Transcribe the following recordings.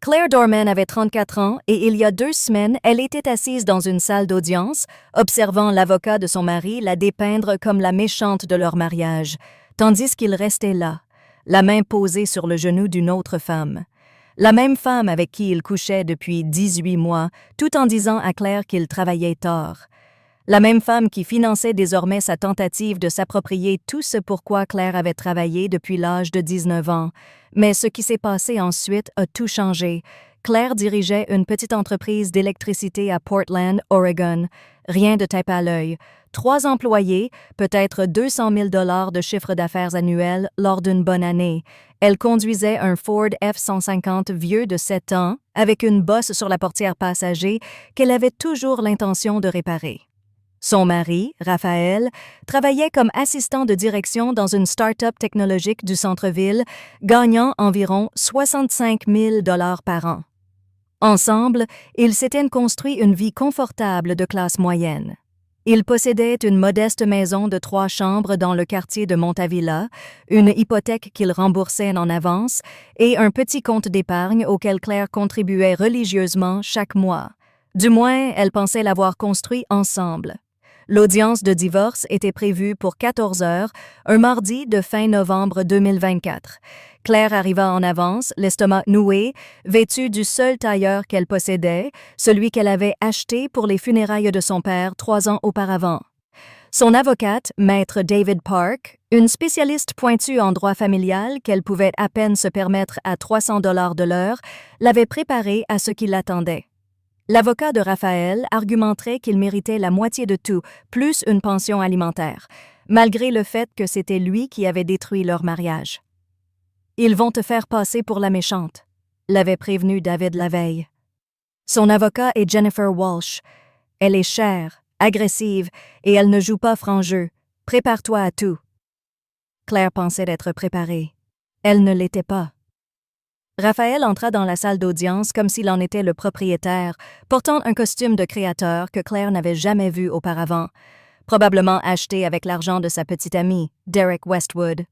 Claire Dorman avait 34 ans et il y a 2 semaines, elle était assise dans une salle d'audience, observant l'avocat de son mari la dépeindre comme la méchante de leur mariage, tandis qu'il restait là, la main posée sur le genou d'une autre femme. La même femme avec qui il couchait depuis 18 mois, tout en disant à Claire qu'il travaillait tort. La même femme qui finançait désormais sa tentative de s'approprier tout ce pourquoi Claire avait travaillé depuis l'âge de 19 ans. Mais ce qui s'est passé ensuite a tout changé. Claire dirigeait une petite entreprise d'électricité à Portland, Oregon. Rien de tape à l'œil. 3 employés, peut-être 200 000 $ de chiffre d'affaires annuel lors d'une bonne année. Elle conduisait un Ford F-150 vieux de 7 ans, avec une bosse sur la portière passager qu'elle avait toujours l'intention de réparer. Son mari, Raphaël, travaillait comme assistant de direction dans une start-up technologique du centre-ville, gagnant environ 65 000 $ par an. Ensemble, ils s'étaient construit une vie confortable de classe moyenne. Ils possédaient une modeste maison de 3 chambres dans le quartier de Montavilla, une hypothèque qu'ils remboursaient en avance et un petit compte d'épargne auquel Claire contribuait religieusement chaque mois. Du moins, elle pensait l'avoir construit ensemble. L'audience de divorce était prévue pour 14 heures, un mardi de fin novembre 2024. Claire arriva en avance, l'estomac noué, vêtue du seul tailleur qu'elle possédait, celui qu'elle avait acheté pour les funérailles de son père 3 ans auparavant. Son avocate, Maître David Park, une spécialiste pointue en droit familial qu'elle pouvait à peine se permettre à 300 $ de l'heure, l'avait préparée à ce qui l'attendait. L'avocat de Raphaël argumenterait qu'il méritait la moitié de tout, plus une pension alimentaire, malgré le fait que c'était lui qui avait détruit leur mariage. « Ils vont te faire passer pour la méchante », l'avait prévenu David la veille. Son avocat est Jennifer Walsh. Elle est chère, agressive, et elle ne joue pas franc jeu. Prépare-toi à tout. Claire pensait d'être préparée. Elle ne l'était pas. Raphaël entra dans la salle d'audience comme s'il en était le propriétaire, portant un costume de créateur que Claire n'avait jamais vu auparavant, probablement acheté avec l'argent de sa petite amie, Derek Westwood.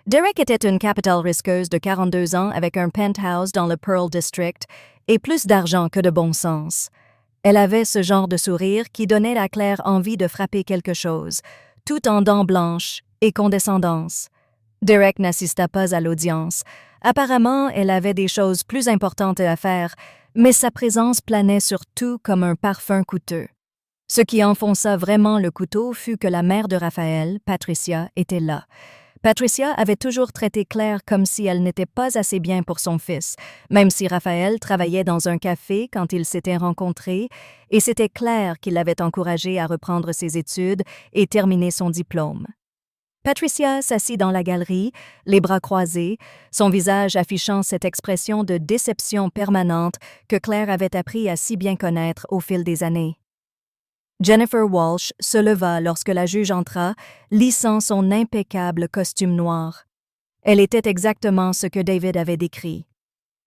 Derek était une capital risqueuse de 42 ans avec un penthouse dans le Pearl District et plus d'argent que de bon sens. Elle avait ce genre de sourire qui donnait à Claire envie de frapper quelque chose, tout en dents blanches et condescendance. Derek n'assista pas à l'audience. Apparemment, elle avait des choses plus importantes à faire, mais sa présence planait sur tout comme un parfum coûteux. Ce qui enfonça vraiment le couteau fut que la mère de Raphaël, Patricia, était là. Patricia avait toujours traité Claire comme si elle n'était pas assez bien pour son fils, même si Raphaël travaillait dans un café quand ils s'étaient rencontrés, et c'était Claire qui l'avait encouragé à reprendre ses études et terminer son diplôme. Patricia s'assit dans la galerie, les bras croisés, son visage affichant cette expression de déception permanente que Claire avait appris à si bien connaître au fil des années. Jennifer Walsh se leva lorsque la juge entra, lissant son impeccable costume noir. Elle était exactement ce que David avait décrit.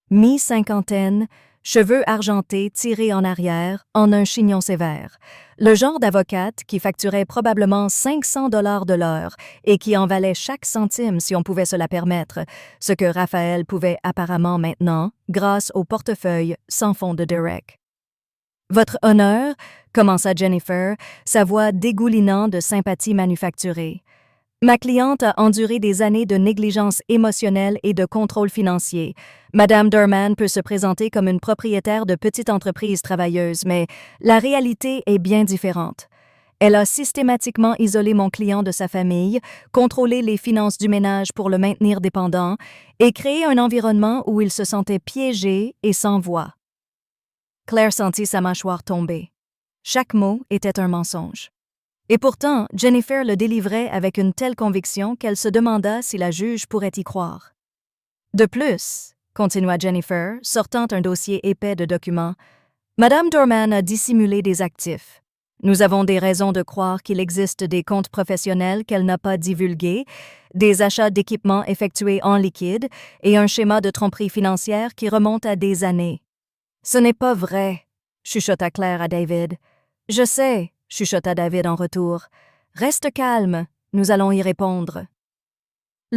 Mi-cinquantaine, cheveux argentés tirés en arrière, en un chignon sévère. Le genre d'avocate qui facturait probablement 500 $ de l'heure et qui en valait chaque centime si on pouvait se la permettre, ce que Raphaël pouvait apparemment maintenant, grâce au portefeuille sans fond de Derek. « Votre honneur », commença Jennifer, sa voix dégoulinant de sympathie manufacturée. « Ma cliente a enduré des années de négligence émotionnelle et de contrôle financier. Madame Dorman peut se présenter comme une propriétaire de petite entreprise travailleuse, mais la réalité est bien différente. Elle a systématiquement isolé mon client de sa famille, contrôlé les finances du ménage pour le maintenir dépendant et créé un environnement où il se sentait piégé et sans voix. » Claire sentit sa mâchoire tomber. Chaque mot était un mensonge. Et pourtant, Jennifer le délivrait avec une telle conviction qu'elle se demanda si la juge pourrait y croire. De plus, continua Jennifer, sortant un dossier épais de documents, Madame Dorman a dissimulé des actifs. Nous avons des raisons de croire qu'il existe des comptes professionnels qu'elle n'a pas divulgués, des achats d'équipements effectués en liquide et un schéma de tromperie financière qui remonte à des années. Ce n'est pas vrai, chuchota Claire à David. Je sais, chuchota David en retour. Reste calme, nous allons y répondre.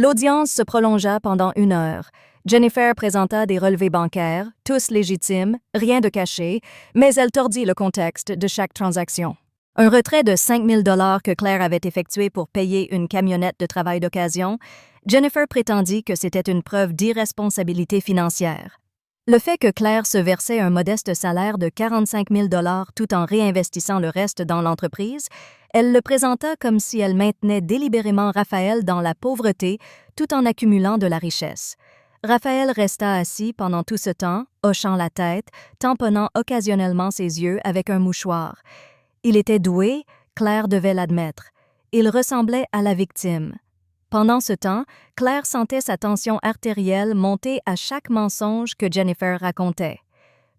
L'audience se prolongea pendant 1 heure. Jennifer présenta des relevés bancaires, tous légitimes, rien de caché, mais elle tordit le contexte de chaque transaction. Un retrait de 5 000 $ que Claire avait effectué pour payer une camionnette de travail d'occasion, Jennifer prétendit que c'était une preuve d'irresponsabilité financière. Le fait que Claire se versait un modeste salaire de 45 000 $ tout en réinvestissant le reste dans l'entreprise, elle le présenta comme si elle maintenait délibérément Raphaël dans la pauvreté tout en accumulant de la richesse. Raphaël resta assis pendant tout ce temps, hochant la tête, tamponnant occasionnellement ses yeux avec un mouchoir. Il était doué, Claire devait l'admettre. Il ressemblait à la victime. Pendant ce temps, Claire sentait sa tension artérielle monter à chaque mensonge que Jennifer racontait.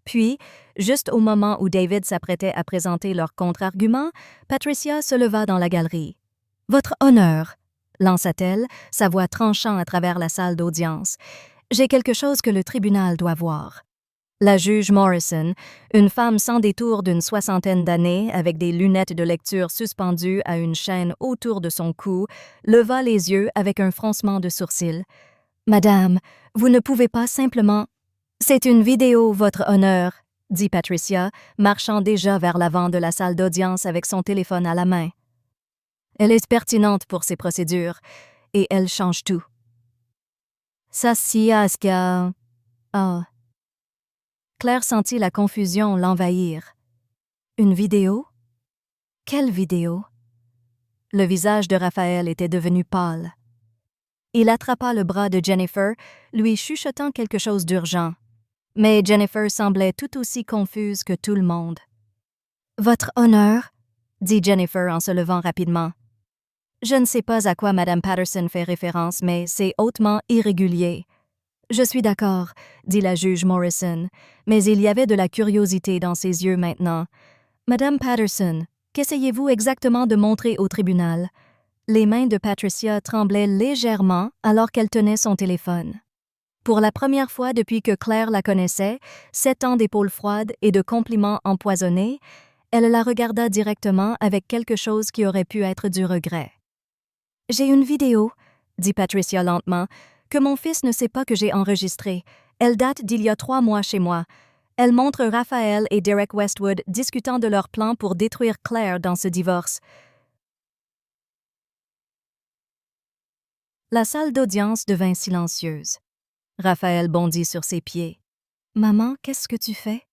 Puis, juste au moment où David s'apprêtait à présenter leur contre-argument, Patricia se leva dans la galerie. « Votre honneur », lança-t-elle, sa voix tranchant à travers la salle d'audience. « J'ai quelque chose que le tribunal doit voir. » La juge Morrison, une femme sans détour d'une 60aine d'années avec des lunettes de lecture suspendues à une chaîne autour de son cou, leva les yeux avec un froncement de sourcils. « Madame, vous ne pouvez pas simplement… »« C'est une vidéo, votre honneur, » dit Patricia, marchant déjà vers l'avant de la salle d'audience avec son téléphone à la main. Elle est pertinente pour ces procédures, et elle change tout. Ça s'y a ce qu'a… Ah. Claire sentit la confusion l'envahir. Une vidéo? Quelle vidéo? Le visage de Raphaël était devenu pâle. Il attrapa le bras de Jennifer, lui chuchotant quelque chose d'urgent. Mais Jennifer semblait tout aussi confuse que tout le monde. « Votre honneur » dit Jennifer en se levant rapidement. « Je ne sais pas à quoi Mme Patterson fait référence, mais c'est hautement irrégulier. » « Je suis d'accord, » dit la juge Morrison, mais il y avait de la curiosité dans ses yeux maintenant. « Madame Patterson, qu'essayez-vous exactement de montrer au tribunal? » Les mains de Patricia tremblaient légèrement alors qu'elle tenait son téléphone. Pour la première fois depuis que Claire la connaissait, 7 ans d'épaules froides et de compliments empoisonnés, elle la regarda directement avec quelque chose qui aurait pu être du regret. « J'ai une vidéo, » dit Patricia lentement, que mon fils ne sait pas que j'ai enregistrée. Elle date d'il y a 3 mois chez moi. Elle montre Raphaël et Derek Westwood discutant de leur plan pour détruire Claire dans ce divorce. La salle d'audience devint silencieuse. Raphaël bondit sur ses pieds. « Maman, qu'est-ce que tu fais? »«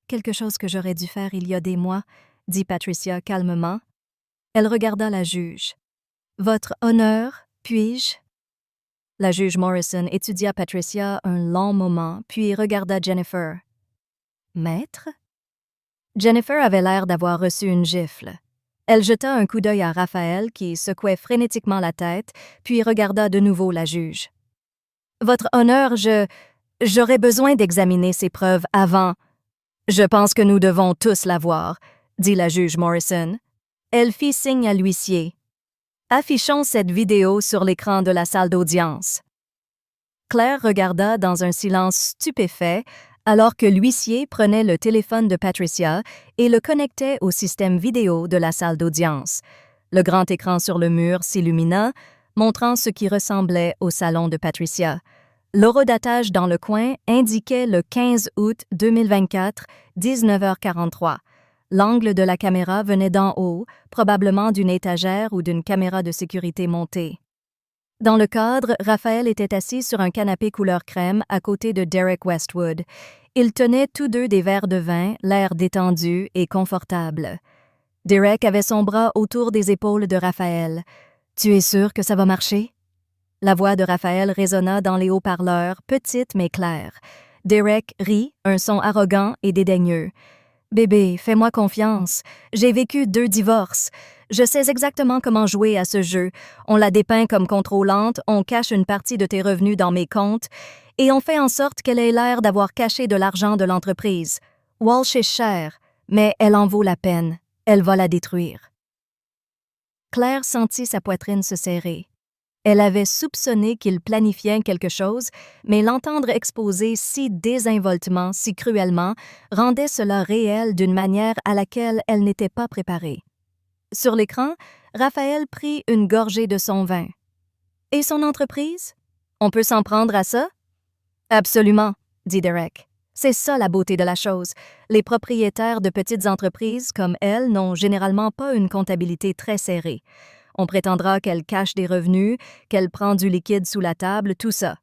Quelque chose que j'aurais dû faire il y a des mois, » dit Patricia calmement. Elle regarda la juge. « Votre honneur, puis-je? » La juge Morrison étudia Patricia un long moment, puis regarda Jennifer. « Maître? » Jennifer avait l'air d'avoir reçu une gifle. Elle jeta un coup d'œil à Raphaël qui secouait frénétiquement la tête, puis regarda de nouveau la juge. « Votre honneur, j'aurais besoin d'examiner ces preuves avant. »« Je pense que nous devons tous la voir, » dit la juge Morrison. Elle fit signe à l'huissier. Affichons cette vidéo sur l'écran de la salle d'audience. Claire regarda dans un silence stupéfait alors que l'huissier prenait le téléphone de Patricia et le connectait au système vidéo de la salle d'audience. Le grand écran sur le mur s'illumina, montrant ce qui ressemblait au salon de Patricia. L'horodatage dans le coin indiquait le 15 août 2024, 19h43. L'angle de la caméra venait d'en haut, probablement d'une étagère ou d'une caméra de sécurité montée. Dans le cadre, Raphaël était assis sur un canapé couleur crème à côté de Derek Westwood. Ils tenaient tous deux des verres de vin, l'air détendu et confortable. Derek avait son bras autour des épaules de Raphaël. « Tu es sûr que ça va marcher? » La voix de Raphaël résonna dans les haut-parleurs, petite mais claire. Derek rit, un son arrogant et dédaigneux. « Bébé, fais-moi confiance. J'ai vécu 2 divorces. Je sais exactement comment jouer à ce jeu. On la dépeint comme contrôlante, on cache une partie de tes revenus dans mes comptes, et on fait en sorte qu'elle ait l'air d'avoir caché de l'argent de l'entreprise. Walsh est chère, mais elle en vaut la peine. Elle va la détruire. » Claire sentit sa poitrine se serrer. Elle avait soupçonné qu'il planifiait quelque chose, mais l'entendre exposer si désinvoltement, si cruellement, rendait cela réel d'une manière à laquelle elle n'était pas préparée. Sur l'écran, Raphaël prit une gorgée de son vin. Et son entreprise? On peut s'en prendre à ça? Absolument, dit Derek. C'est ça la beauté de la chose. Les propriétaires de petites entreprises comme elle n'ont généralement pas une comptabilité très serrée. On prétendra qu'elle cache des revenus, qu'elle prend du liquide sous la table, tout ça.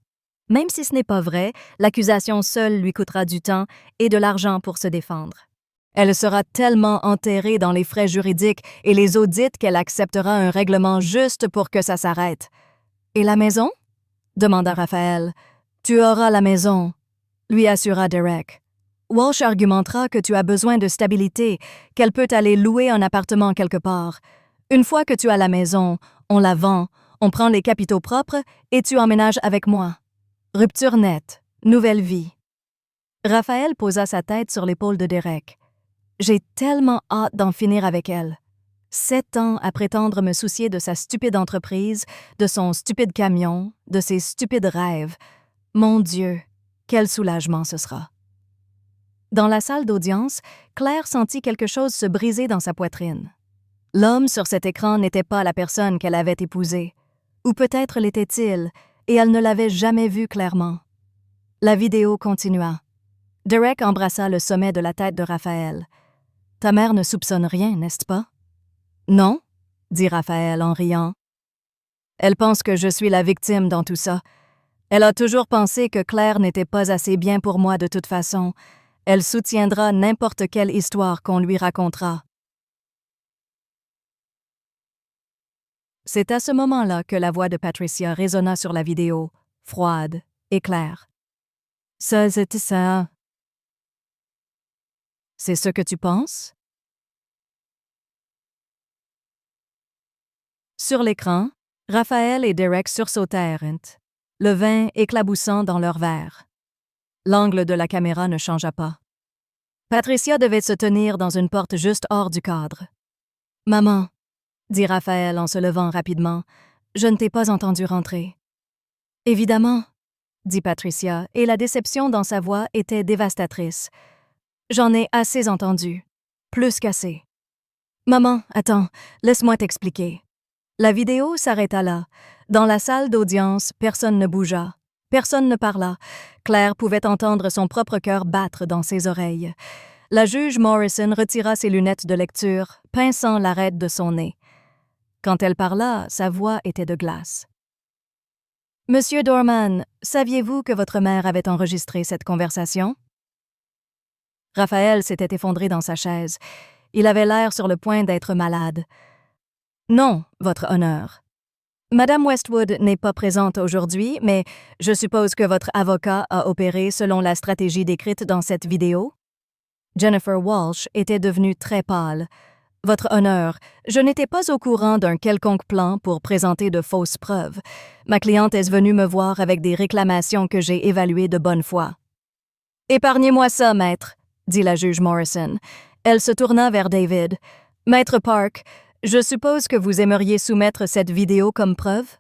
Même si ce n'est pas vrai, l'accusation seule lui coûtera du temps et de l'argent pour se défendre. Elle sera tellement enterrée dans les frais juridiques et les audits qu'elle acceptera un règlement juste pour que ça s'arrête. « Et la maison? » demanda Raphaël. « Tu auras la maison, » lui assura Derek. Walsh argumentera que tu as besoin de stabilité, qu'elle peut aller louer un appartement quelque part. Une fois que tu as la maison, on la vend, on prend les capitaux propres et tu emménages avec moi. Rupture nette, nouvelle vie. Raphaël posa sa tête sur l'épaule de Derek. J'ai tellement hâte d'en finir avec elle. 7 ans à prétendre me soucier de sa stupide entreprise, de son stupide camion, de ses stupides rêves. Mon Dieu, quel soulagement ce sera. Dans la salle d'audience, Claire sentit quelque chose se briser dans sa poitrine. L'homme sur cet écran n'était pas la personne qu'elle avait épousée. Ou peut-être l'était-il, et elle ne l'avait jamais vu clairement. La vidéo continua. Derek embrassa le sommet de la tête de Raphaël. « Ta mère ne soupçonne rien, n'est-ce pas? »« Non, » dit Raphaël en riant. « Elle pense que je suis la victime dans tout ça. Elle a toujours pensé que Claire n'était pas assez bien pour moi de toute façon. Elle soutiendra n'importe quelle histoire qu'on lui racontera. » C'est à ce moment-là que la voix de Patricia résonna sur la vidéo, froide et claire. « Ça, c'était ça. » « C'est ce que tu penses? » Sur l'écran, Raphaël et Derek sursautèrent, le vin éclaboussant dans leurs verres. L'angle de la caméra ne changea pas. Patricia devait se tenir dans une porte juste hors du cadre. « Maman, » dit Raphaël en se levant rapidement, « je ne t'ai pas entendu rentrer. »« Évidemment, » dit Patricia, et la déception dans sa voix était dévastatrice. « J'en ai assez entendu. Plus qu'assez. »« Maman, attends, laisse-moi t'expliquer. » La vidéo s'arrêta là. Dans la salle d'audience, personne ne bougea. Personne ne parla. Claire pouvait entendre son propre cœur battre dans ses oreilles. La juge Morrison retira ses lunettes de lecture, pinçant l'arête de son nez. Quand elle parla, sa voix était de glace. « Monsieur Dorman, saviez-vous que votre mère avait enregistré cette conversation? » Raphaël s'était effondré dans sa chaise. Il avait l'air sur le point d'être malade. « Non, votre honneur. Madame Westwood n'est pas présente aujourd'hui, mais je suppose que votre avocat a opéré selon la stratégie décrite dans cette vidéo? » Jennifer Walsh était devenue très pâle. « Votre honneur, je n'étais pas au courant d'un quelconque plan pour présenter de fausses preuves. Ma cliente est venue me voir avec des réclamations que j'ai évaluées de bonne foi. »« Épargnez-moi ça, maître, » dit la juge Morrison. Elle se tourna vers David. « Maître Park, je suppose que vous aimeriez soumettre cette vidéo comme preuve? »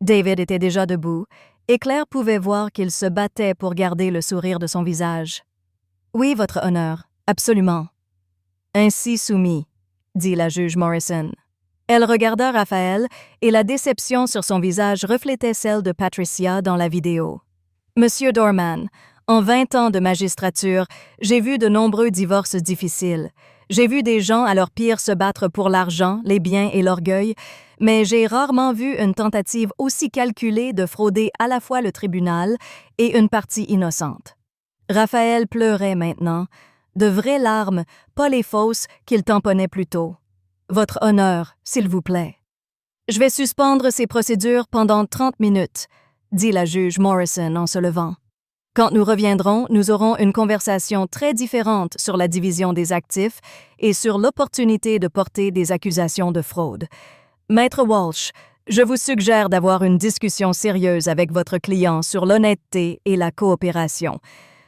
David était déjà debout, et Claire pouvait voir qu'il se battait pour garder le sourire de son visage. « Oui, votre honneur, absolument. »« Ainsi soumis, » dit la juge Morrison. Elle regarda Raphaël, et la déception sur son visage reflétait celle de Patricia dans la vidéo. « Monsieur Dorman, en 20 ans de magistrature, j'ai vu de nombreux divorces difficiles. J'ai vu des gens à leur pire se battre pour l'argent, les biens et l'orgueil, mais j'ai rarement vu une tentative aussi calculée de frauder à la fois le tribunal et une partie innocente. » Raphaël pleurait maintenant, de vraies larmes, pas les fausses qu'il tamponnait plus tôt. « Votre honneur, s'il vous plaît. »« Je vais suspendre ces procédures pendant 30 minutes, » dit la juge Morrison en se levant. « Quand nous reviendrons, nous aurons une conversation très différente sur la division des actifs et sur l'opportunité de porter des accusations de fraude. Maître Walsh, je vous suggère d'avoir une discussion sérieuse avec votre client sur l'honnêteté et la coopération.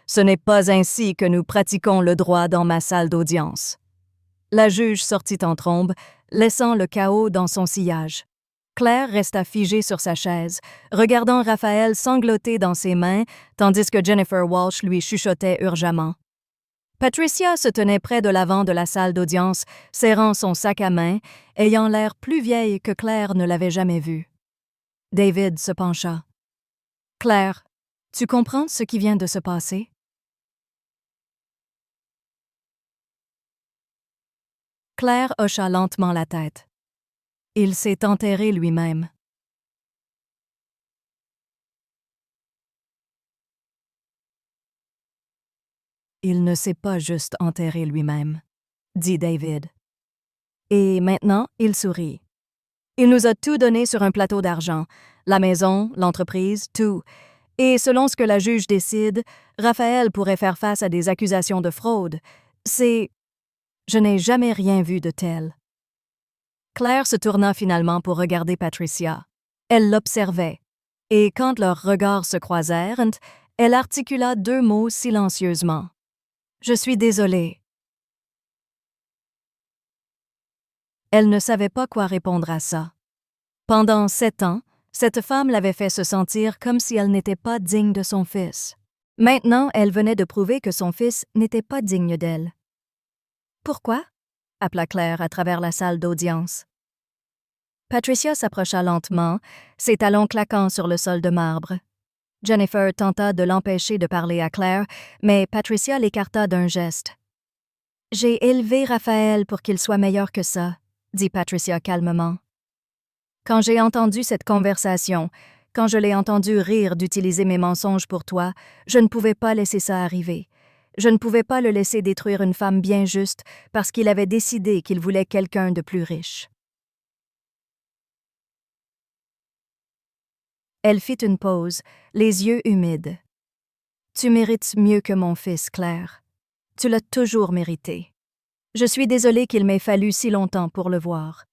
Ce n'est pas ainsi que nous pratiquons le droit dans ma salle d'audience. » La juge sortit en trombe, laissant le chaos dans son sillage. Claire resta figée sur sa chaise, regardant Raphaël sangloter dans ses mains, tandis que Jennifer Walsh lui chuchotait urgemment. Patricia se tenait près de l'avant de la salle d'audience, serrant son sac à main, ayant l'air plus vieille que Claire ne l'avait jamais vue. David se pencha. « Claire, tu comprends ce qui vient de se passer? » Claire hocha lentement la tête. Il s'est enterré lui-même. Il ne s'est pas juste enterré lui-même, dit David. Et maintenant, il sourit. Il nous a tout donné sur un plateau d'argent, la maison, l'entreprise, tout. Et selon ce que la juge décide, Raphaël pourrait faire face à des accusations de fraude. Je n'ai jamais rien vu de tel. Claire se tourna finalement pour regarder Patricia. Elle l'observait, et quand leurs regards se croisèrent, elle articula 2 mots silencieusement. « Je suis désolée. » Elle ne savait pas quoi répondre à ça. Pendant 7 ans, cette femme l'avait fait se sentir comme si elle n'était pas digne de son fils. Maintenant, elle venait de prouver que son fils n'était pas digne d'elle. « Pourquoi? » appela Claire à travers la salle d'audience. Patricia s'approcha lentement, ses talons claquant sur le sol de marbre. Jennifer tenta de l'empêcher de parler à Claire, mais Patricia l'écarta d'un geste. « J'ai élevé Raphaël pour qu'il soit meilleur que ça, » dit Patricia calmement. « Quand j'ai entendu cette conversation, quand je l'ai entendu rire d'utiliser mes mensonges pour toi, je ne pouvais pas laisser ça arriver. Je ne pouvais pas le laisser détruire une femme bien juste parce qu'il avait décidé qu'il voulait quelqu'un de plus riche. » Elle fit une pause, les yeux humides. « Tu mérites mieux que mon fils, Claire. Tu l'as toujours mérité. Je suis désolée qu'il m'ait fallu si longtemps pour le voir. »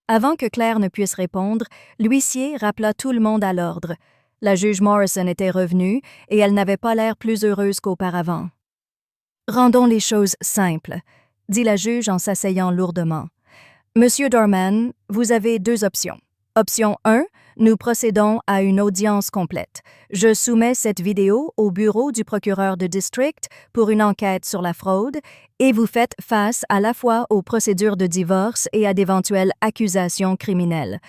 Avant que Claire ne puisse répondre, l'huissier rappela tout le monde à l'ordre. La juge Morrison était revenue et elle n'avait pas l'air plus heureuse qu'auparavant. « Rendons les choses simples, » dit la juge en s'asseyant lourdement. « Monsieur Dorman, vous avez 2 options. Option 1, nous procédons à une audience complète. Je soumets cette vidéo au bureau du procureur de district pour une enquête sur la fraude et vous faites face à la fois aux procédures de divorce et à d'éventuelles accusations criminelles.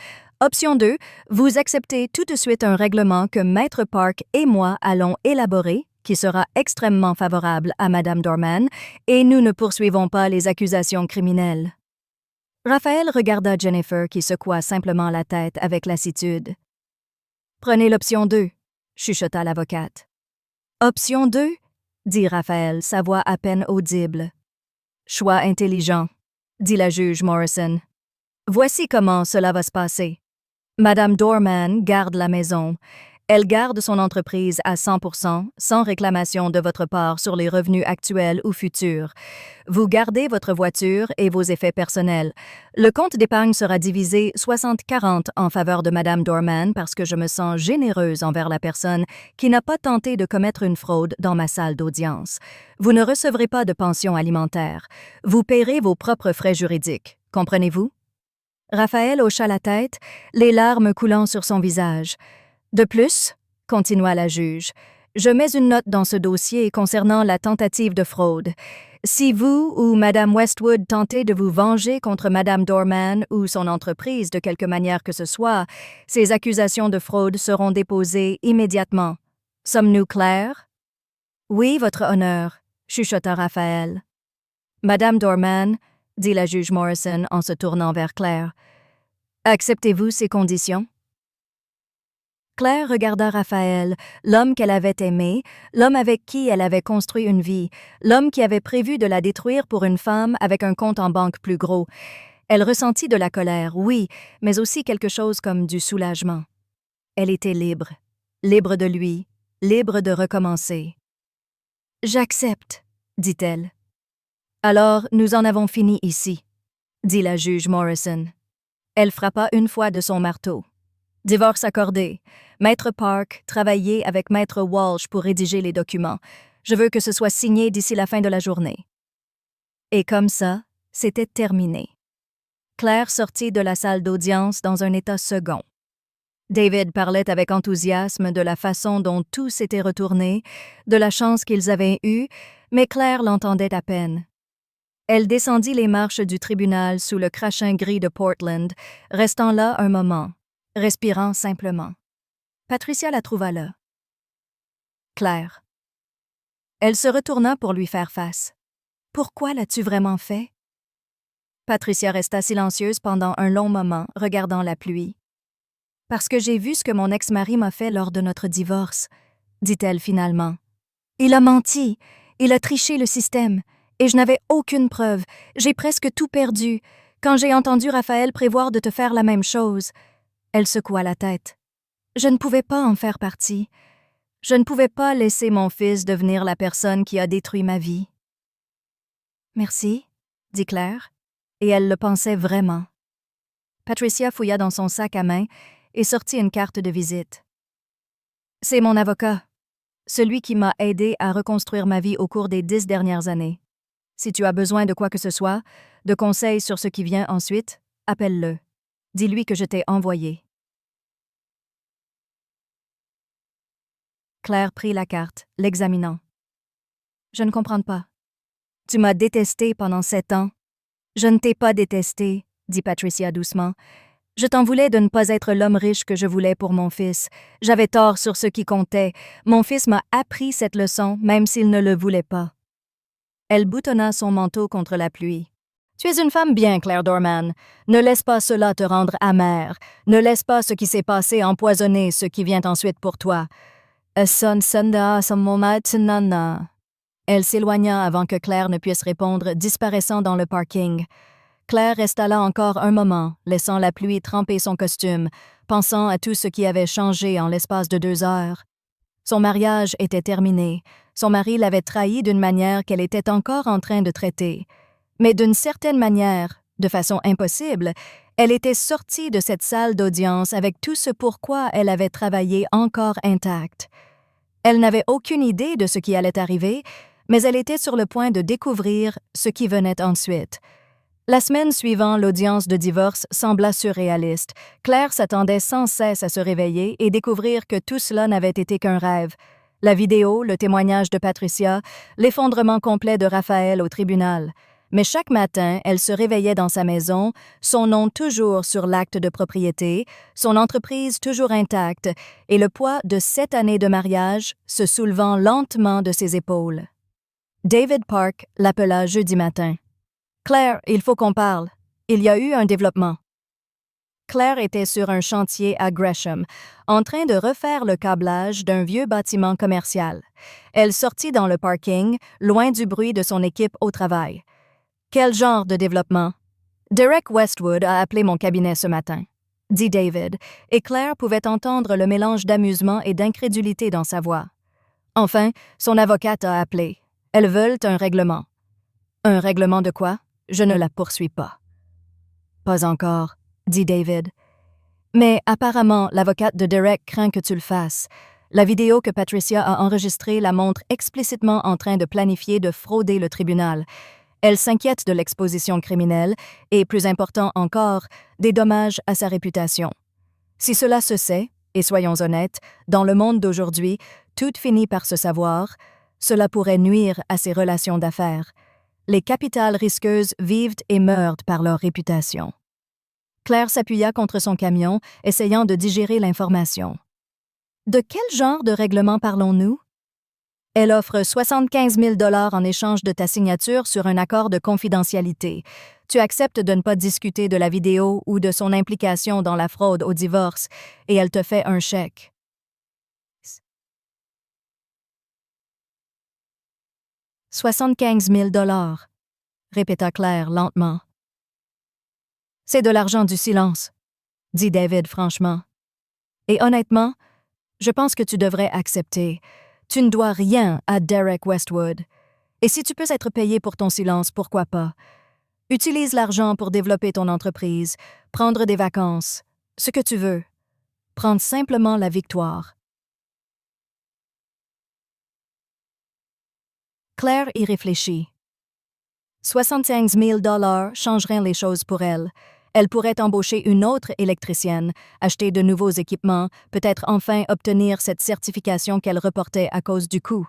Option 2, vous acceptez tout de suite un règlement que Maître Park et moi allons élaborer, qui sera extrêmement favorable à Madame Dorman, et nous ne poursuivons pas les accusations criminelles. » Raphaël regarda Jennifer qui secoua simplement la tête avec lassitude. « Prenez l'option 2, » chuchota l'avocate. « Option 2, » dit Raphaël, sa voix à peine audible. « Choix intelligent, » dit la juge Morrison. « Voici comment cela va se passer. Madame Dorman garde la maison. Elle garde son entreprise à 100%, sans réclamation de votre part sur les revenus actuels ou futurs. Vous gardez votre voiture et vos effets personnels. Le compte d'épargne sera divisé 60-40 en faveur de Madame Dorman parce que je me sens généreuse envers la personne qui n'a pas tenté de commettre une fraude dans ma salle d'audience. Vous ne recevrez pas de pension alimentaire. Vous paierez vos propres frais juridiques. Comprenez-vous? » Raphaël hocha la tête, les larmes coulant sur son visage. « De plus, » continua la juge, « je mets une note dans ce dossier concernant la tentative de fraude. Si vous ou Madame Westwood tentez de vous venger contre Madame Dorman ou son entreprise de quelque manière que ce soit, ces accusations de fraude seront déposées immédiatement. Sommes-nous clairs? »« Oui, votre honneur, » chuchota Raphaël. « Madame Dorman, » dit la juge Morrison en se tournant vers Claire, « acceptez-vous ces conditions? » Claire regarda Raphaël, l'homme qu'elle avait aimé, l'homme avec qui elle avait construit une vie, l'homme qui avait prévu de la détruire pour une femme avec un compte en banque plus gros. Elle ressentit de la colère, oui, mais aussi quelque chose comme du soulagement. Elle était libre, libre de lui, libre de recommencer. « J'accepte, » dit-elle. « Alors, nous en avons fini ici, » dit la juge Morrison. Elle frappa une fois de son marteau. Divorce accordé. Maître Park, travaillez avec Maître Walsh pour rédiger les documents. Je veux que ce soit signé d'ici la fin de la journée. Et comme ça, c'était terminé. Claire sortit de la salle d'audience dans un état second. David parlait avec enthousiasme de la façon dont tout s'était retourné, de la chance qu'ils avaient eue, mais Claire l'entendait à peine. Elle descendit les marches du tribunal sous le crachin gris de Portland, restant là un moment. respirant simplement. Patricia la trouva là. Claire. Elle se retourna pour lui faire face. « Pourquoi l'as-tu vraiment fait? » Patricia resta silencieuse pendant un long moment, regardant la pluie. « Parce que j'ai vu ce que mon ex-mari m'a fait lors de notre divorce, » dit-elle finalement. « Il a menti, il a triché le système, et je n'avais aucune preuve, j'ai presque tout perdu, quand j'ai entendu Raphaël prévoir de te faire la même chose. » Elle secoua la tête. « Je ne pouvais pas en faire partie. Je ne pouvais pas laisser mon fils devenir la personne qui a détruit ma vie. » « Merci, » dit Claire, et elle le pensait vraiment. Patricia fouilla dans son sac à main et sortit une carte de visite. « C'est mon avocat, celui qui m'a aidé à reconstruire ma vie au cours des 10 dernières années. Si tu as besoin de quoi que ce soit, de conseils sur ce qui vient ensuite, appelle-le. Dis-lui que je t'ai envoyé. » Claire prit la carte, l'examinant. « Je ne comprends pas. Tu m'as détesté pendant 7 ans. » « Je ne t'ai pas détesté, » dit Patricia doucement. « Je t'en voulais de ne pas être l'homme riche que je voulais pour mon fils. J'avais tort sur ce qui comptait. Mon fils m'a appris cette leçon, même s'il ne le voulait pas. » Elle boutonna son manteau contre la pluie. « Tu es une femme bien, Claire Dorman. Ne laisse pas cela te rendre amère. Ne laisse pas ce qui s'est passé empoisonner ce qui vient ensuite pour toi. » Elle s'éloigna avant que Claire ne puisse répondre, disparaissant dans le parking. Claire resta là encore un moment, laissant la pluie tremper son costume, pensant à tout ce qui avait changé en l'espace de 2 heures. Son mariage était terminé. Son mari l'avait trahie d'une manière qu'elle était encore en train de traiter. Mais d'une certaine manière, de façon impossible, elle était sortie de cette salle d'audience avec tout ce pourquoi elle avait travaillé encore intacte. Elle n'avait aucune idée de ce qui allait arriver, mais elle était sur le point de découvrir ce qui venait ensuite. La semaine suivant l'audience de divorce sembla surréaliste. Claire s'attendait sans cesse à se réveiller et découvrir que tout cela n'avait été qu'un rêve. La vidéo, le témoignage de Patricia, l'effondrement complet de Raphaël au tribunal. Mais chaque matin, elle se réveillait dans sa maison, son nom toujours sur l'acte de propriété, son entreprise toujours intacte et le poids de 7 années de mariage se soulevant lentement de ses épaules. David Park l'appela jeudi matin. « Claire, il faut qu'on parle. Il y a eu un développement. » Claire était sur un chantier à Gresham, en train de refaire le câblage d'un vieux bâtiment commercial. Elle sortit dans le parking, loin du bruit de son équipe au travail. « Quel genre de développement? » « Derek Westwood a appelé mon cabinet ce matin, » dit David, et Claire pouvait entendre le mélange d'amusement et d'incrédulité dans sa voix. « Enfin, son avocate a appelé. Elles veulent un règlement. »« Un règlement de quoi? Je ne la poursuis pas. »« Pas encore, » dit David. « Mais apparemment, l'avocate de Derek craint que tu le fasses. La vidéo que Patricia a enregistrée la montre explicitement en train de planifier de frauder le tribunal. Elle s'inquiète de l'exposition criminelle et, plus important encore, des dommages à sa réputation. Si cela se sait, et soyons honnêtes, dans le monde d'aujourd'hui, tout finit par se savoir, cela pourrait nuire à ses relations d'affaires. Les capitales risqueuses vivent et meurent par leur réputation. Claire s'appuya contre son camion, essayant de digérer l'information. De quel genre de règlement parlons-nous? Elle offre 75 000 $ en échange de ta signature sur un accord de confidentialité. Tu acceptes de ne pas discuter de la vidéo ou de son implication dans la fraude au divorce, et elle te fait un chèque. « 75 000 $, répéta Claire lentement. « C'est de l'argent du silence, » dit David franchement. « Et honnêtement, je pense que tu devrais accepter. Tu ne dois rien à Derek Westwood. Et si tu peux être payé pour ton silence, pourquoi pas? Utilise l'argent pour développer ton entreprise, prendre des vacances, ce que tu veux. Prendre simplement la victoire. » Claire y réfléchit. 75 000 $ changeraient les choses pour elle. Elle pourrait embaucher une autre électricienne, acheter de nouveaux équipements, peut-être enfin obtenir cette certification qu'elle reportait à cause du coût.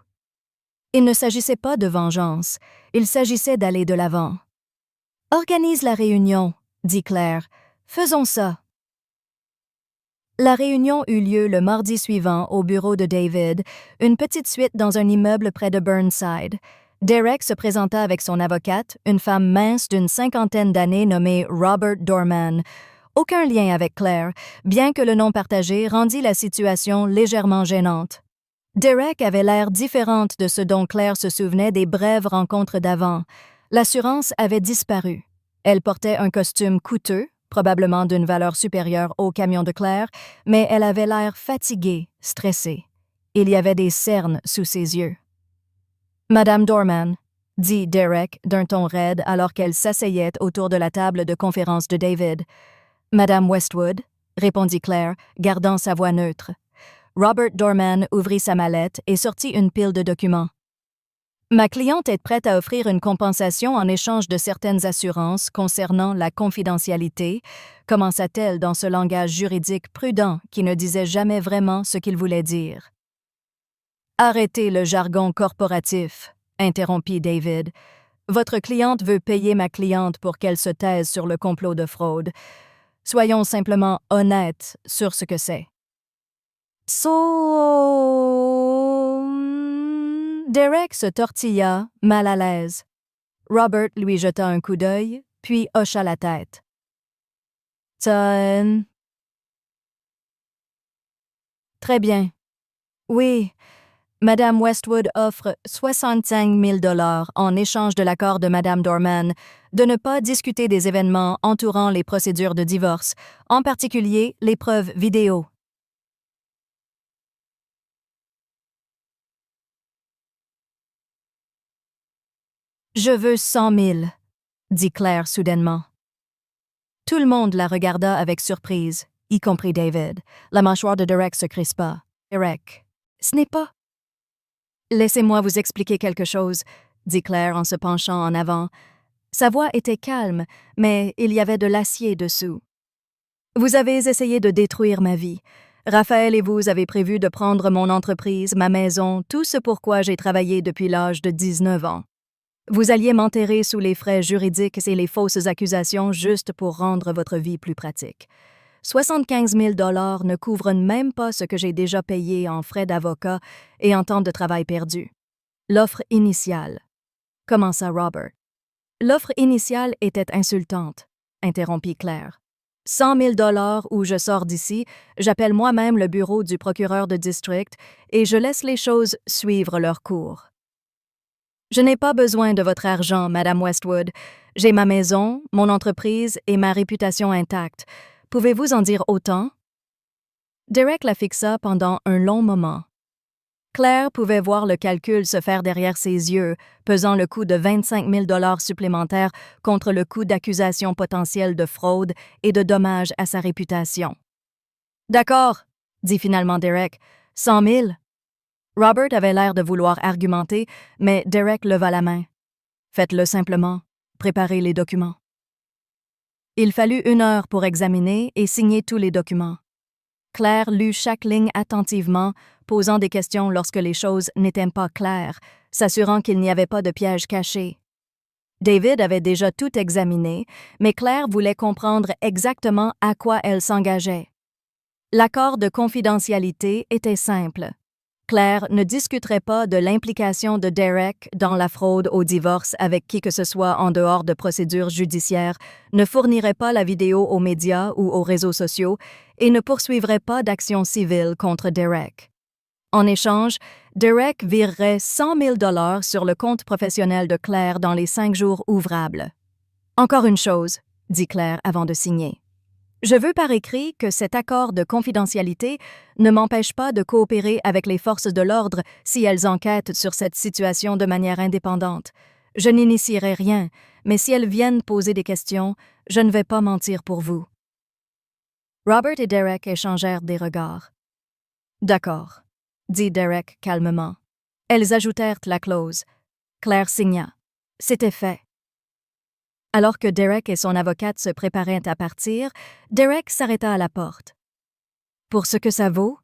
Il ne s'agissait pas de vengeance, il s'agissait d'aller de l'avant. « Organise la réunion, » dit Claire. « Faisons ça. » La réunion eut lieu le mardi suivant au bureau de David, une petite suite dans un immeuble près de Burnside. Derek se présenta avec son avocate, une femme mince d'une cinquantaine d'années nommée Robert Dorman. Aucun lien avec Claire, bien que le nom partagé rendit la situation légèrement gênante. Derek avait l'air différente de ce dont Claire se souvenait des brèves rencontres d'avant. L'assurance avait disparu. Elle portait un costume coûteux, probablement d'une valeur supérieure au camion de Claire, mais elle avait l'air fatiguée, stressée. Il y avait des cernes sous ses yeux. « Madame Dorman », dit Derek d'un ton raide alors qu'elle s'asseyait autour de la table de conférence de David. « Madame Westwood », répondit Claire, gardant sa voix neutre. Robert Dorman ouvrit sa mallette et sortit une pile de documents. « Ma cliente est prête à offrir une compensation en échange de certaines assurances concernant la confidentialité, commença-t-elle dans ce langage juridique prudent qui ne disait jamais vraiment ce qu'il voulait dire. « Arrêtez le jargon corporatif, » interrompit David. « Votre cliente veut payer ma cliente pour qu'elle se taise sur le complot de fraude. Soyons simplement honnêtes sur ce que c'est. » Derek se tortilla, mal à l'aise. Robert lui jeta un coup d'œil, puis hocha la tête. « Très bien. Oui, Madame Westwood offre 65 000 $ en échange de l'accord de Madame Dorman de ne pas discuter des événements entourant les procédures de divorce, en particulier les preuves vidéo. » « Je veux 100 000, » dit Claire soudainement. Tout le monde la regarda avec surprise, y compris David. La mâchoire de Derek se crispa. « Derek, ce n'est pas... » « Laissez-moi vous expliquer quelque chose, » dit Claire en se penchant en avant. Sa voix était calme, mais il y avait de l'acier dessous. « Vous avez essayé de détruire ma vie. Raphaël et vous avez prévu de prendre mon entreprise, ma maison, tout ce pourquoi j'ai travaillé depuis l'âge de 19 ans. Vous alliez m'enterrer sous les frais juridiques et les fausses accusations juste pour rendre votre vie plus pratique. 75 000 $ ne couvrent même pas ce que j'ai déjà payé en frais d'avocat et en temps de travail perdu. L'offre initiale, » commença Robert. « L'offre initiale était insultante, » interrompit Claire. 100 000 $ ou je sors d'ici, j'appelle moi-même le bureau du procureur de district et je laisse les choses suivre leur cours. Je n'ai pas besoin de votre argent, Madame Westwood. J'ai ma maison, mon entreprise et ma réputation intacte. Pouvez-vous en dire autant? Derek la fixa pendant un long moment. Claire pouvait voir le calcul se faire derrière ses yeux, pesant le coût de 25 000 $ supplémentaires contre le coût d'accusation potentielle de fraude et de dommages à sa réputation. « D'accord, » dit finalement Derek. « 100 000 » Robert avait l'air de vouloir argumenter, mais Derek leva la main. « Faites-le simplement. Préparez les documents. » Il fallut 1 heure pour examiner et signer tous les documents. Claire lut chaque ligne attentivement, posant des questions lorsque les choses n'étaient pas claires, s'assurant qu'il n'y avait pas de piège caché. David avait déjà tout examiné, mais Claire voulait comprendre exactement à quoi elle s'engageait. L'accord de confidentialité était simple. Claire ne discuterait pas de l'implication de Derek dans la fraude au divorce avec qui que ce soit en dehors de procédures judiciaires, ne fournirait pas la vidéo aux médias ou aux réseaux sociaux et ne poursuivrait pas d'action civile contre Derek. En échange, Derek virerait 100 000 $ sur le compte professionnel de Claire dans les 5 jours ouvrables. « Encore une chose, » dit Claire avant de signer. Je veux par écrit que cet accord de confidentialité ne m'empêche pas de coopérer avec les forces de l'ordre si elles enquêtent sur cette situation de manière indépendante. Je n'initierai rien, mais si elles viennent poser des questions, je ne vais pas mentir pour vous. Robert et Derek échangèrent des regards. « D'accord, » dit Derek calmement. Elles ajoutèrent la clause. Claire signa. C'était fait. Alors que Derek et son avocate se préparaient à partir, Derek s'arrêta à la porte. « Pour ce que ça vaut, »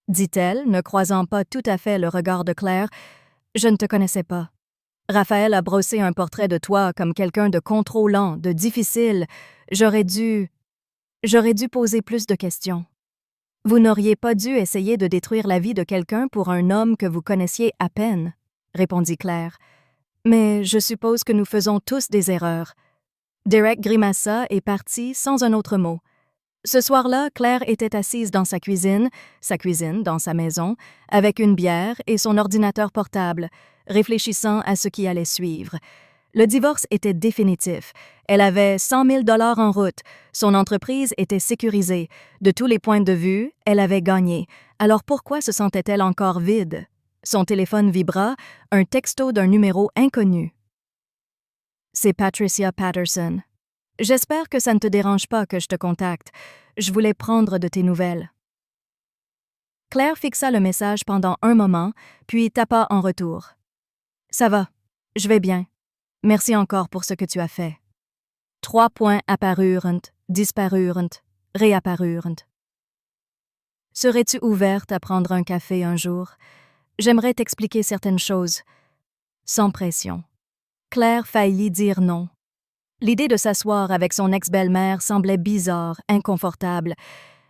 dit-elle, ne croisant pas tout à fait le regard de Claire, « je ne te connaissais pas. Raphaël a brossé un portrait de toi comme quelqu'un de contrôlant, de difficile. J'aurais dû poser plus de questions. » Vous n'auriez pas dû essayer de détruire la vie de quelqu'un pour un homme que vous connaissiez à peine, répondit Claire. Mais je suppose que nous faisons tous des erreurs. Derek grimaça et partit sans un autre mot. Ce soir-là, Claire était assise dans sa cuisine dans sa maison, avec une bière et son ordinateur portable, réfléchissant à ce qui allait suivre. Le divorce était définitif. Elle avait 100 000 $ en route. Son entreprise était sécurisée. De tous les points de vue, elle avait gagné. Alors pourquoi se sentait-elle encore vide? Son téléphone vibra, un texto d'un numéro inconnu. C'est Patricia Patterson. J'espère que ça ne te dérange pas que je te contacte. Je voulais prendre de tes nouvelles. Claire fixa le message pendant un moment, puis tapa en retour. Ça va, je vais bien. Merci encore pour ce que tu as fait. 3 points apparurent, disparurent, réapparurent. Serais-tu ouverte à prendre un café un jour? J'aimerais t'expliquer certaines choses. Sans pression. Claire faillit dire non. L'idée de s'asseoir avec son ex-belle-mère semblait bizarre, inconfortable,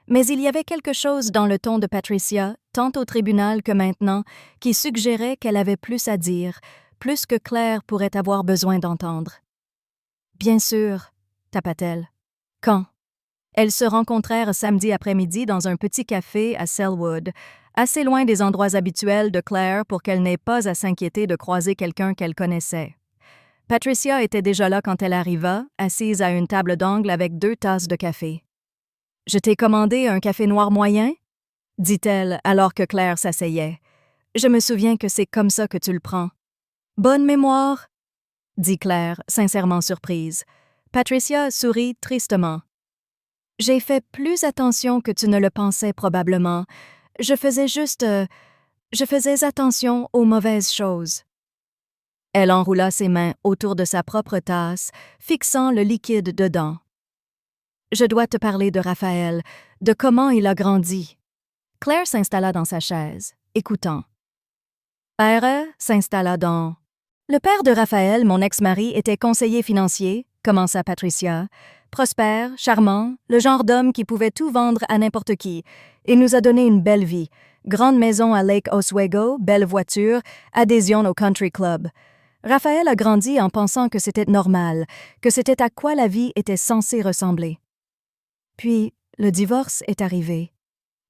mais il y avait quelque chose dans le ton de Patricia, tant au tribunal que maintenant, qui suggérait qu'elle avait plus à dire, plus que Claire pourrait avoir besoin d'entendre. « Bien sûr, » tapa-t-elle. « Quand? » Elles se rencontrèrent samedi après-midi dans un petit café à Selwood, assez loin des endroits habituels de Claire pour qu'elle n'ait pas à s'inquiéter de croiser quelqu'un qu'elle connaissait. Patricia était déjà là quand elle arriva, assise à une table d'angle avec 2 tasses de café. « Je t'ai commandé un café noir moyen? » dit-elle alors que Claire s'asseyait. « Je me souviens que c'est comme ça que tu le prends. »« Bonne mémoire, » dit Claire, sincèrement surprise. Patricia sourit tristement. « J'ai fait plus attention que tu ne le pensais probablement. Je faisais attention aux mauvaises choses. » Elle enroula ses mains autour de sa propre tasse, fixant le liquide dedans. « Je dois te parler de Raphaël, de comment il a grandi. » Claire s'installa dans sa chaise, écoutant. Père s'installa dans... « Le père de Raphaël, mon ex-mari, était conseiller financier, » commença Patricia. « Prospère, charmant, le genre d'homme qui pouvait tout vendre à n'importe qui. Il nous a donné une belle vie. Grande maison à Lake Oswego, belle voiture, adhésion au country club. Raphaël a grandi en pensant que c'était normal, que c'était à quoi la vie était censée ressembler. Puis, le divorce est arrivé,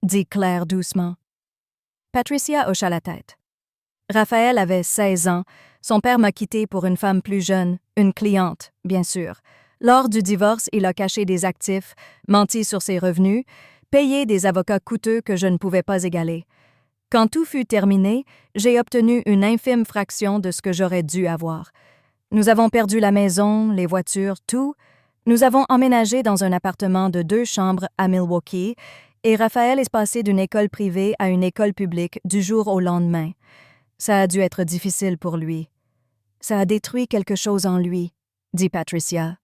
dit Claire doucement. Patricia hocha la tête. Raphaël avait 16 ans. Son père m'a quittée pour une femme plus jeune, une cliente, bien sûr. Lors du divorce, il a caché des actifs, menti sur ses revenus, payé des avocats coûteux que je ne pouvais pas égaler. Quand tout fut terminé, j'ai obtenu une infime fraction de ce que j'aurais dû avoir. Nous avons perdu la maison, les voitures, tout. Nous avons emménagé dans un appartement de 2 chambres à Milwaukee et Raphaël est passé d'une école privée à une école publique du jour au lendemain. Ça a dû être difficile pour lui. Ça a détruit quelque chose en lui, dit Patricia.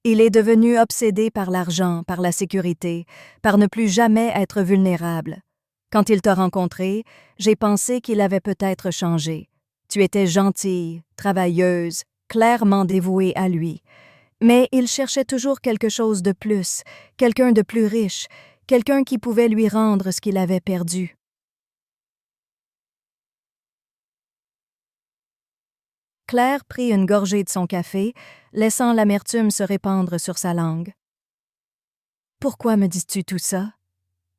Il est devenu obsédé par l'argent, par la sécurité, par ne plus jamais être vulnérable. Quand il t'a rencontrée, j'ai pensé qu'il avait peut-être changé. Tu étais gentille, travailleuse, clairement dévouée à lui. Mais il cherchait toujours quelque chose de plus, quelqu'un de plus riche, quelqu'un qui pouvait lui rendre ce qu'il avait perdu. Claire prit une gorgée de son café, laissant l'amertume se répandre sur sa langue. « Pourquoi me dis-tu tout ça? »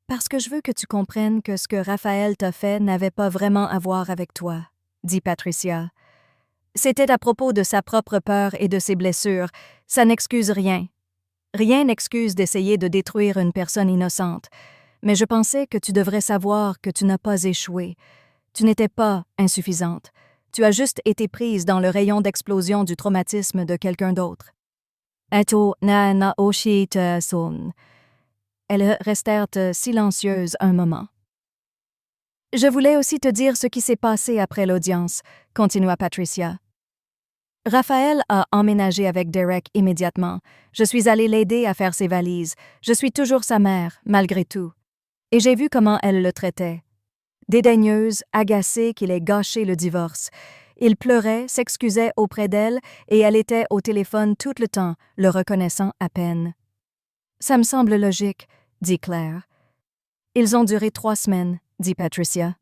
Parce que je veux que tu comprennes que ce que Raphaël t'a fait n'avait pas vraiment à voir avec toi, dit Patricia. C'était à propos de sa propre peur et de ses blessures. Ça n'excuse rien. Rien n'excuse d'essayer de détruire une personne innocente. Mais je pensais que tu devrais savoir que tu n'as pas échoué. Tu n'étais pas insuffisante. Tu as juste été prise dans le rayon d'explosion du traumatisme de quelqu'un d'autre. Elles restèrent silencieuses un moment. « Je voulais aussi te dire ce qui s'est passé après l'audience, » continua Patricia. « Raphaël a emménagé avec Derek immédiatement. Je suis allée l'aider à faire ses valises. Je suis toujours sa mère, malgré tout. Et j'ai vu comment elle le traitait. Dédaigneuse, agacée qu'il ait gâché le divorce. Il pleurait, s'excusait auprès d'elle et elle était au téléphone tout le temps, le reconnaissant à peine. « Ça me semble logique, » dit Claire. Ils ont duré 3 semaines, dit Patricia.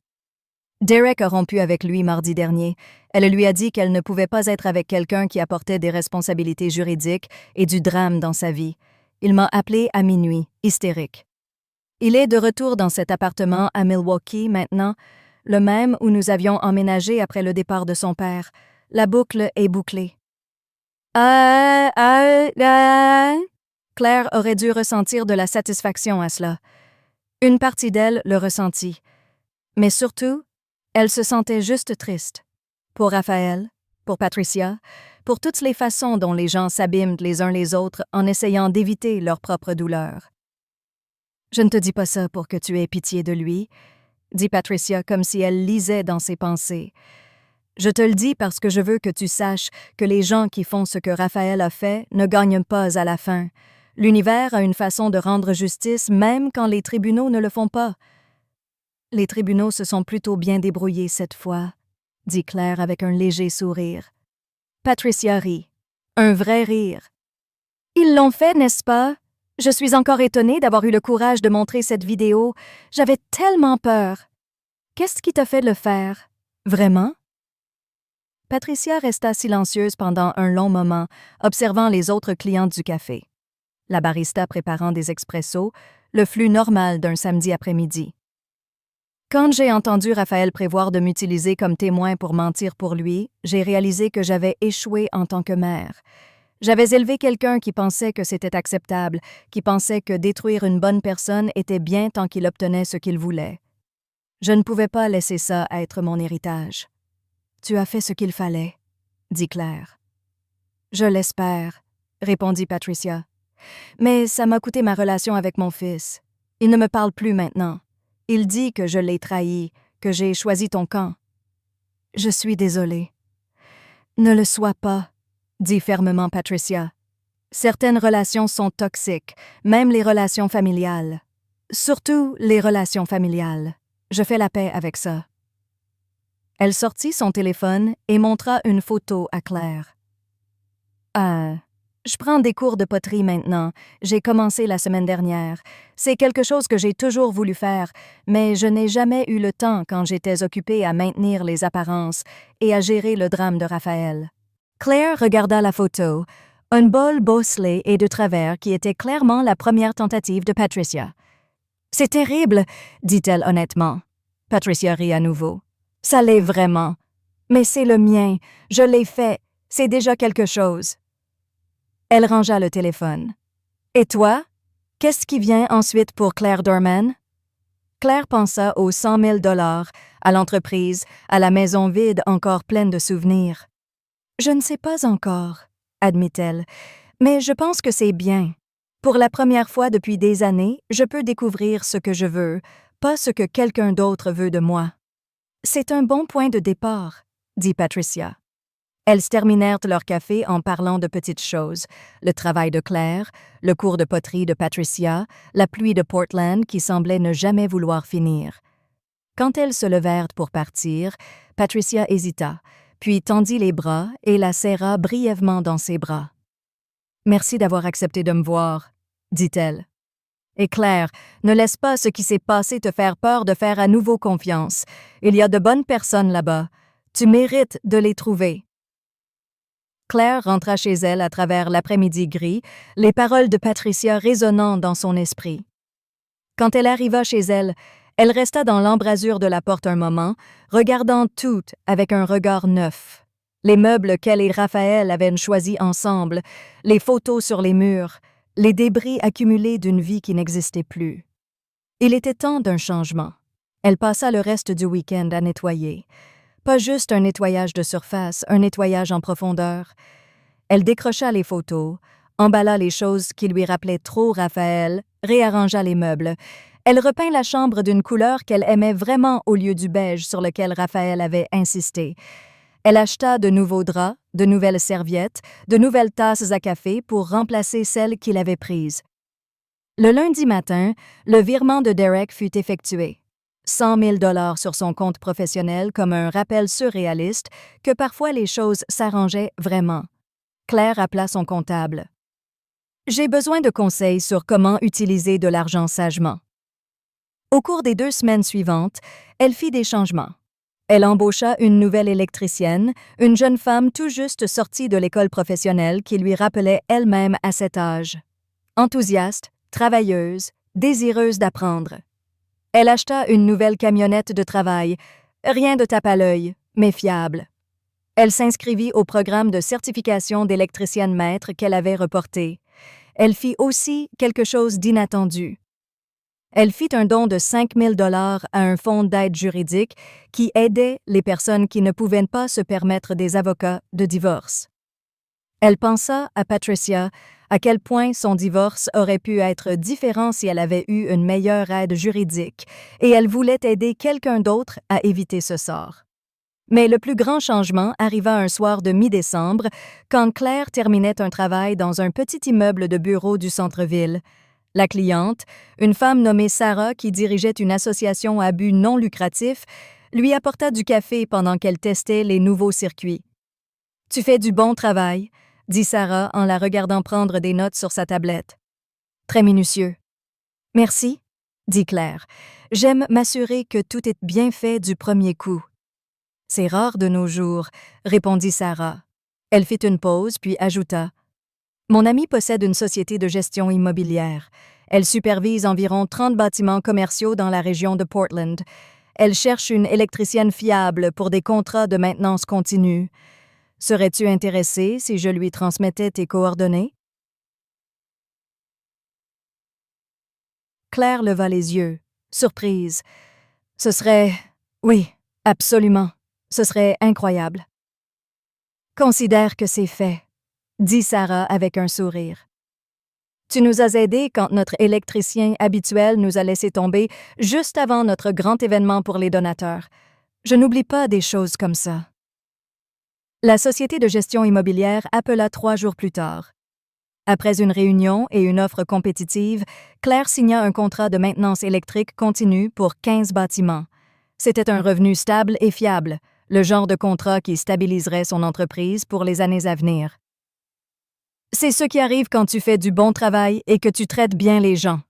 Derek a rompu avec lui mardi dernier. Elle lui a dit qu'elle ne pouvait pas être avec quelqu'un qui apportait des responsabilités juridiques et du drame dans sa vie. Il m'a appelé à minuit, hystérique. Il est de retour dans cet appartement à Milwaukee maintenant, le même où nous avions emménagé après le départ de son père. La boucle est bouclée. Claire aurait dû ressentir de la satisfaction à cela. Une partie d'elle le ressentit. Mais surtout, elle se sentait juste triste. Pour Raphaël, pour Patricia, pour toutes les façons dont les gens s'abîment les uns les autres en essayant d'éviter leur propre douleur. « Je ne te dis pas ça pour que tu aies pitié de lui, » dit Patricia comme si elle lisait dans ses pensées. « Je te le dis parce que je veux que tu saches que les gens qui font ce que Raphaël a fait ne gagnent pas à la fin. L'univers a une façon de rendre justice même quand les tribunaux ne le font pas. » « Les tribunaux se sont plutôt bien débrouillés cette fois, » dit Claire avec un léger sourire. Patricia rit. Un vrai rire. « Ils l'ont fait, n'est-ce pas? Je suis encore étonnée d'avoir eu le courage de montrer cette vidéo. J'avais tellement peur. Qu'est-ce qui t'a fait le faire? Vraiment? » Patricia resta silencieuse pendant un long moment, observant les autres clients du café. La barista préparant des expressos, le flux normal d'un samedi après-midi. Quand j'ai entendu Raphaël prévoir de m'utiliser comme témoin pour mentir pour lui, j'ai réalisé que j'avais échoué en tant que mère. J'avais élevé quelqu'un qui pensait que c'était acceptable, qui pensait que détruire une bonne personne était bien tant qu'il obtenait ce qu'il voulait. Je ne pouvais pas laisser ça être mon héritage. « Tu as fait ce qu'il fallait, » dit Claire. « Je l'espère, » répondit Patricia. « Mais ça m'a coûté ma relation avec mon fils. Il ne me parle plus maintenant. Il dit que je l'ai trahi, que j'ai choisi ton camp. Je suis désolée. »« Ne le sois pas, » dit fermement Patricia. « Certaines relations sont toxiques, même les relations familiales. Surtout les relations familiales. Je fais la paix avec ça. » Elle sortit son téléphone et montra une photo à Claire. « Je prends des cours de poterie maintenant. J'ai commencé la semaine dernière. C'est quelque chose que j'ai toujours voulu faire, mais je n'ai jamais eu le temps quand j'étais occupée à maintenir les apparences et à gérer le drame de Raphaël. » Claire regarda la photo, un bol bosselé et de travers qui était clairement la première tentative de Patricia. « C'est terrible, » dit-elle honnêtement. Patricia rit à nouveau. « Ça l'est vraiment. Mais c'est le mien. Je l'ai fait. C'est déjà quelque chose. » Elle rangea le téléphone. « Et toi? Qu'est-ce qui vient ensuite pour Claire Dorman? » Claire pensa aux 100 000 $, à l'entreprise, à la maison vide encore pleine de souvenirs. « Je ne sais pas encore, » admit-elle, « mais je pense que c'est bien. Pour la première fois depuis des années, je peux découvrir ce que je veux, pas ce que quelqu'un d'autre veut de moi. » « C'est un bon point de départ, » dit Patricia. Elles terminèrent leur café en parlant de petites choses, le travail de Claire, le cours de poterie de Patricia, la pluie de Portland qui semblait ne jamais vouloir finir. Quand elles se levèrent pour partir, Patricia hésita, puis tendit les bras et la serra brièvement dans ses bras. « Merci d'avoir accepté de me voir, » dit-elle. Et Claire, ne laisse pas ce qui s'est passé te faire peur de faire à nouveau confiance. Il y a de bonnes personnes là-bas. Tu mérites de les trouver. Claire rentra chez elle à travers l'après-midi gris, les paroles de Patricia résonnant dans son esprit. Quand elle arriva chez elle, elle resta dans l'embrasure de la porte un moment, regardant tout avec un regard neuf. Les meubles qu'elle et Raphaël avaient choisis ensemble, les photos sur les murs, les débris accumulés d'une vie qui n'existait plus. Il était temps d'un changement. Elle passa le reste du week-end à nettoyer. Pas juste un nettoyage de surface, un nettoyage en profondeur. Elle décrocha les photos, emballa les choses qui lui rappelaient trop Raphaël, réarrangea les meubles. Elle repeint la chambre d'une couleur qu'elle aimait vraiment au lieu du beige sur lequel Raphaël avait insisté. Elle acheta de nouveaux draps, de nouvelles serviettes, de nouvelles tasses à café pour remplacer celles qu'il avait prises. Le lundi matin, le virement de Derek fut effectué. 100 000 $ sur son compte professionnel comme un rappel surréaliste que parfois les choses s'arrangeaient vraiment. Claire appela son comptable. « J'ai besoin de conseils sur comment utiliser de l'argent sagement. » Au cours des 2 semaines suivantes, elle fit des changements. Elle embaucha une nouvelle électricienne, une jeune femme tout juste sortie de l'école professionnelle qui lui rappelait elle-même à cet âge. Enthousiaste, travailleuse, désireuse d'apprendre. Elle acheta une nouvelle camionnette de travail, rien de tape à l'œil, mais fiable. Elle s'inscrivit au programme de certification d'électricienne maître qu'elle avait reporté. Elle fit aussi quelque chose d'inattendu. Elle fit un don de 5 000 $ à un fonds d'aide juridique qui aidait les personnes qui ne pouvaient pas se permettre des avocats de divorce. Elle pensa à Patricia à quel point son divorce aurait pu être différent si elle avait eu une meilleure aide juridique, et elle voulait aider quelqu'un d'autre à éviter ce sort. Mais le plus grand changement arriva un soir de mi-décembre, quand Claire terminait un travail dans un petit immeuble de bureau du centre-ville. La cliente, une femme nommée Sarah qui dirigeait une association à but non lucratif, lui apporta du café pendant qu'elle testait les nouveaux circuits. « Tu fais du bon travail », dit Sarah en la regardant prendre des notes sur sa tablette. « Très minutieux. »« Merci », dit Claire. « J'aime m'assurer que tout est bien fait du premier coup. »« C'est rare de nos jours, » répondit Sarah. Elle fit une pause puis ajouta. « Mon amie possède une société de gestion immobilière. Elle supervise environ 30 bâtiments commerciaux dans la région de Portland. Elle cherche une électricienne fiable pour des contrats de maintenance continue. Serais-tu intéressé si je lui transmettais tes coordonnées? » Claire leva les yeux, surprise. « Ce serait... Oui, absolument. Ce serait incroyable. »« Considère que c'est fait, » dit Sarah avec un sourire. « Tu nous as aidés quand notre électricien habituel nous a laissé tomber juste avant notre grand événement pour les donateurs. Je n'oublie pas des choses comme ça. » La société de gestion immobilière appela 3 jours plus tard. Après une réunion et une offre compétitive, Claire signa un contrat de maintenance électrique continue pour 15 bâtiments. C'était un revenu stable et fiable, le genre de contrat qui stabiliserait son entreprise pour les années à venir. « C'est ce qui arrive quand tu fais du bon travail et que tu traites bien les gens, »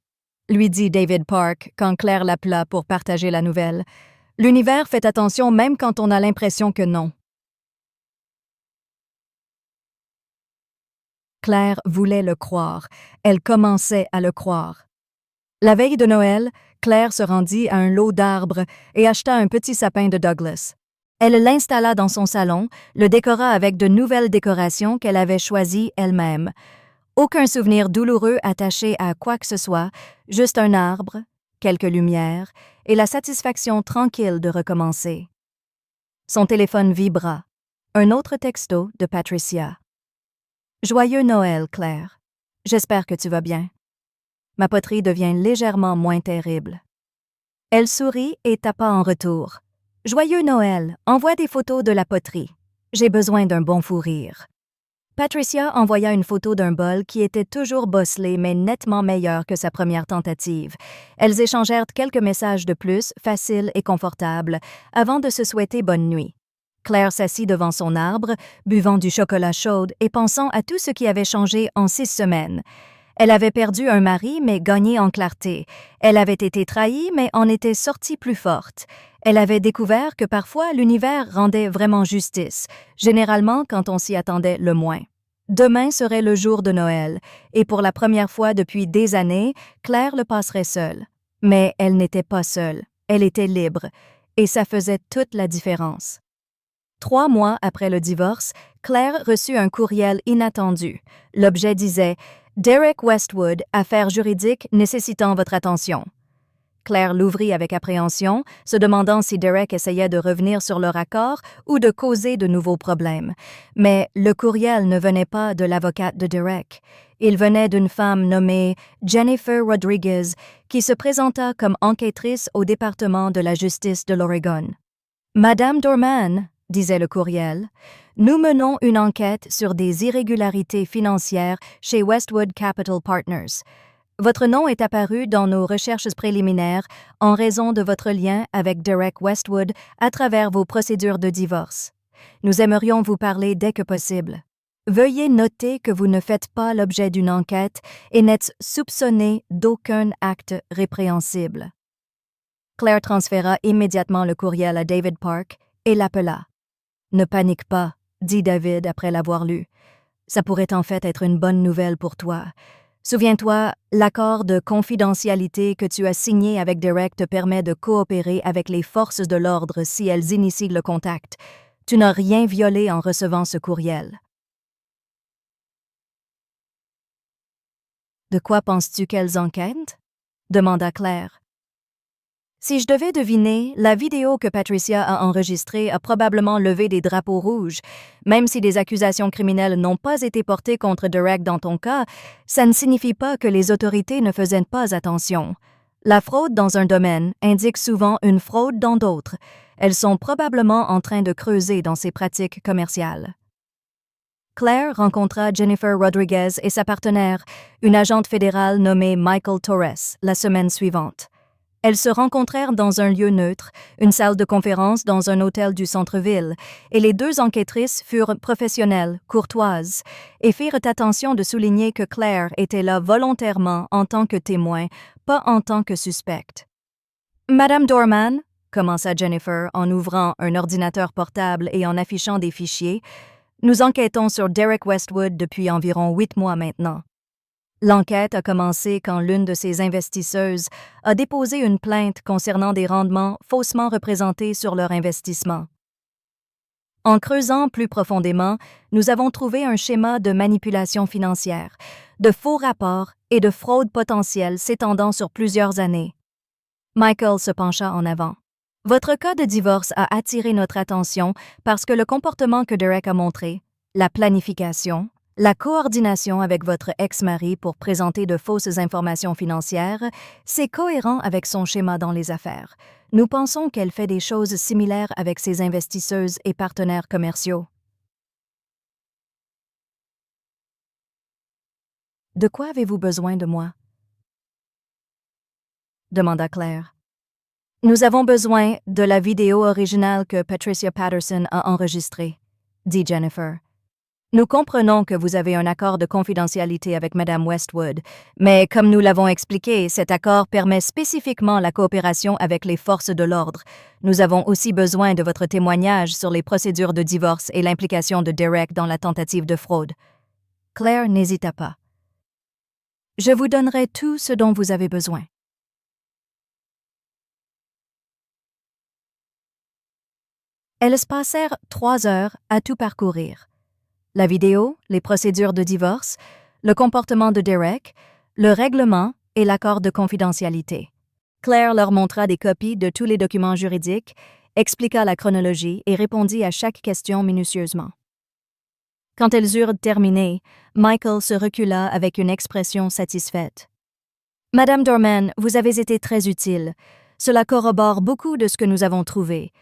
lui dit David Park quand Claire l'appela pour partager la nouvelle. « L'univers fait attention même quand on a l'impression que non. » Claire voulait le croire. Elle commençait à le croire. La veille de Noël, Claire se rendit à un lot d'arbres et acheta un petit sapin de Douglas. Elle l'installa dans son salon, le décora avec de nouvelles décorations qu'elle avait choisies elle-même. Aucun souvenir douloureux attaché à quoi que ce soit, juste un arbre, quelques lumières et la satisfaction tranquille de recommencer. Son téléphone vibra. Un autre texto de Patricia. « Joyeux Noël, Claire. J'espère que tu vas bien. Ma poterie devient légèrement moins terrible. » Elle sourit et tapa en retour. « Joyeux Noël, envoie des photos de la poterie. J'ai besoin d'un bon fou rire. » Patricia envoya une photo d'un bol qui était toujours bosselé mais nettement meilleur que sa première tentative. Elles échangèrent quelques messages de plus, faciles et confortables, avant de se souhaiter bonne nuit. Claire s'assit devant son arbre, buvant du chocolat chaud et pensant à tout ce qui avait changé en 6 semaines. Elle avait perdu un mari, mais gagné en clarté. Elle avait été trahie, mais en était sortie plus forte. Elle avait découvert que parfois l'univers rendait vraiment justice, généralement quand on s'y attendait le moins. Demain serait le jour de Noël, et pour la première fois depuis des années, Claire le passerait seule. Mais elle n'était pas seule, elle était libre, et ça faisait toute la différence. 3 mois après le divorce, Claire reçut un courriel inattendu. L'objet disait « Derek Westwood, affaires juridiques nécessitant votre attention ». Claire l'ouvrit avec appréhension, se demandant si Derek essayait de revenir sur leur accord ou de causer de nouveaux problèmes. Mais le courriel ne venait pas de l'avocate de Derek. Il venait d'une femme nommée Jennifer Rodriguez, qui se présenta comme enquêtrice au département de la justice de l'Oregon. « Madame Dorman », disait le courriel, « nous menons une enquête sur des irrégularités financières chez Westwood Capital Partners. Votre nom est apparu dans nos recherches préliminaires en raison de votre lien avec Derek Westwood à travers vos procédures de divorce. Nous aimerions vous parler dès que possible. Veuillez noter que vous ne faites pas l'objet d'une enquête et n'êtes soupçonné d'aucun acte répréhensible. » Claire transféra immédiatement le courriel à David Park et l'appela. « Ne panique pas, » dit David après l'avoir lu. « Ça pourrait en fait être une bonne nouvelle pour toi. Souviens-toi, l'accord de confidentialité que tu as signé avec Derek te permet de coopérer avec les forces de l'ordre si elles initient le contact. Tu n'as rien violé en recevant ce courriel. » « De quoi penses-tu qu'elles enquêtent? » demanda Claire. « Si je devais deviner, la vidéo que Patricia a enregistrée a probablement levé des drapeaux rouges. Même si des accusations criminelles n'ont pas été portées contre Derek dans ton cas, ça ne signifie pas que les autorités ne faisaient pas attention. La fraude dans un domaine indique souvent une fraude dans d'autres. Elles sont probablement en train de creuser dans ces pratiques commerciales. » Claire rencontra Jennifer Rodriguez et sa partenaire, une agente fédérale nommée Michael Torres, la semaine suivante. Elles se rencontrèrent dans un lieu neutre, une salle de conférence dans un hôtel du centre-ville, et les deux enquêtrices furent professionnelles, courtoises, et firent attention de souligner que Claire était là volontairement en tant que témoin, pas en tant que suspecte. « Madame Dorman, » commença Jennifer en ouvrant un ordinateur portable et en affichant des fichiers, « nous enquêtons sur Derek Westwood depuis environ 8 mois maintenant. L'enquête a commencé quand l'une de ses investisseuses a déposé une plainte concernant des rendements faussement représentés sur leur investissement. En creusant plus profondément, nous avons trouvé un schéma de manipulation financière, de faux rapports et de fraude potentielle s'étendant sur plusieurs années. » Michael se pencha en avant. « Votre cas de divorce a attiré notre attention parce que le comportement que Derek a montré, la planification, la coordination avec votre ex-mari pour présenter de fausses informations financières, c'est cohérent avec son schéma dans les affaires. Nous pensons qu'elle fait des choses similaires avec ses investisseuses et partenaires commerciaux. » « De quoi avez-vous besoin de moi? » demanda Claire. « Nous avons besoin de la vidéo originale que Patricia Patterson a enregistrée, » dit Jennifer. « Nous comprenons que vous avez un accord de confidentialité avec Mme Westwood, mais comme nous l'avons expliqué, cet accord permet spécifiquement la coopération avec les forces de l'ordre. Nous avons aussi besoin de votre témoignage sur les procédures de divorce et l'implication de Derek dans la tentative de fraude. » Claire n'hésita pas. « Je vous donnerai tout ce dont vous avez besoin. » Elles passèrent 3 heures à tout parcourir. La vidéo, les procédures de divorce, le comportement de Derek, le règlement et l'accord de confidentialité. Claire leur montra des copies de tous les documents juridiques, expliqua la chronologie et répondit à chaque question minutieusement. Quand elles eurent terminé, Michael se recula avec une expression satisfaite. « Madame Dorman, vous avez été très utile. Cela corrobore beaucoup de ce que nous avons trouvé.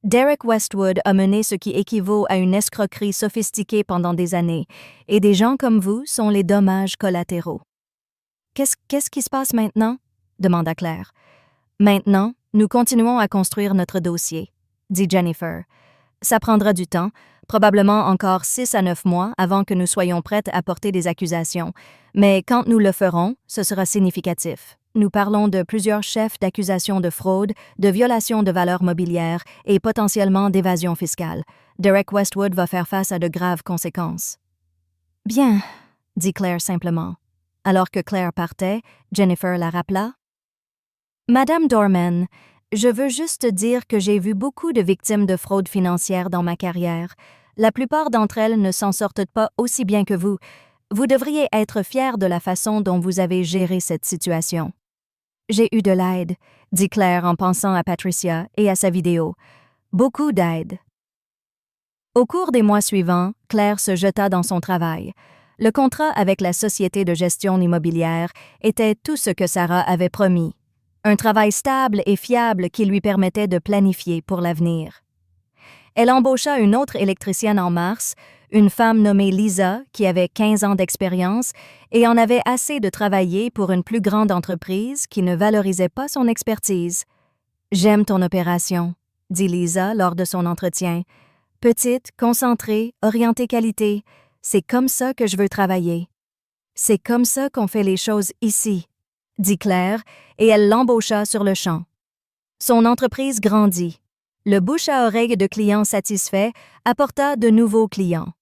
Derek Westwood a mené ce qui équivaut à une escroquerie sophistiquée pendant des années, et des gens comme vous sont les dommages collatéraux. » « Qu'est-ce qui se passe maintenant? » demanda Claire. « Maintenant, nous continuons à construire notre dossier, » dit Jennifer. « Ça prendra du temps, probablement encore 6 à 9 mois avant que nous soyons prêtes à porter des accusations, mais quand nous le ferons, ce sera significatif. Nous parlons de plusieurs chefs d'accusation de fraude, de violation de valeurs mobilières et potentiellement d'évasion fiscale. Derek Westwood va faire face à de graves conséquences. »« Bien, » dit Claire simplement. Alors que Claire partait, Jennifer la rappela. « Madame Dorman, je veux juste dire que j'ai vu beaucoup de victimes de fraude financière dans ma carrière. La plupart d'entre elles ne s'en sortent pas aussi bien que vous. Vous devriez être fière de la façon dont vous avez géré cette situation. » « J'ai eu de l'aide, » dit Claire en pensant à Patricia et à sa vidéo. « Beaucoup d'aide. » Au cours des mois suivants, Claire se jeta dans son travail. Le contrat avec la société de gestion immobilière était tout ce que Sarah avait promis. Un travail stable et fiable qui lui permettait de planifier pour l'avenir. Elle embaucha une autre électricienne en mars, une femme nommée Lisa qui avait 15 ans d'expérience et en avait assez de travailler pour une plus grande entreprise qui ne valorisait pas son expertise. « J'aime ton opération, » dit Lisa lors de son entretien. « Petite, concentrée, orientée qualité, c'est comme ça que je veux travailler. »« C'est comme ça qu'on fait les choses ici, » dit Claire, et elle l'embaucha sur le champ. Son entreprise grandit. Le bouche à oreille de clients satisfaits apporta de nouveaux clients.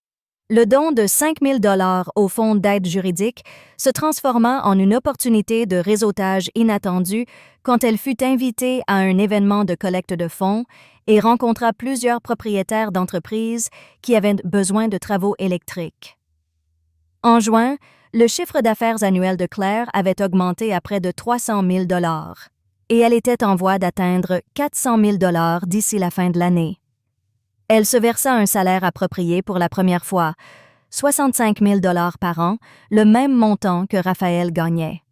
Le don de 5 000 $ au fonds d'aide juridique se transforma en une opportunité de réseautage inattendue quand elle fut invitée à un événement de collecte de fonds et rencontra plusieurs propriétaires d'entreprises qui avaient besoin de travaux électriques. En juin, le chiffre d'affaires annuel de Claire avait augmenté à près de 300 000 $ et elle était en voie d'atteindre 400 000 $ d'ici la fin de l'année. Elle se versa un salaire approprié pour la première fois, 65 000 $ par an, le même montant que Raphaël gagnait.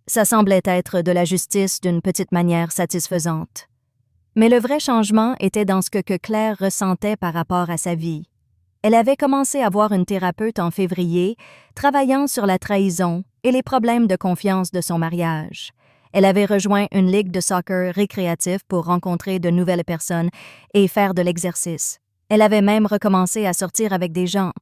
Ça semblait être de la justice d'une petite manière satisfaisante. Mais le vrai changement était dans ce que Claire ressentait par rapport à sa vie. Elle avait commencé à voir une thérapeute en février, travaillant sur la trahison et les problèmes de confiance de son mariage. Elle avait rejoint une ligue de soccer récréatif pour rencontrer de nouvelles personnes et faire de l'exercice. Elle avait même recommencé à sortir avec des gens.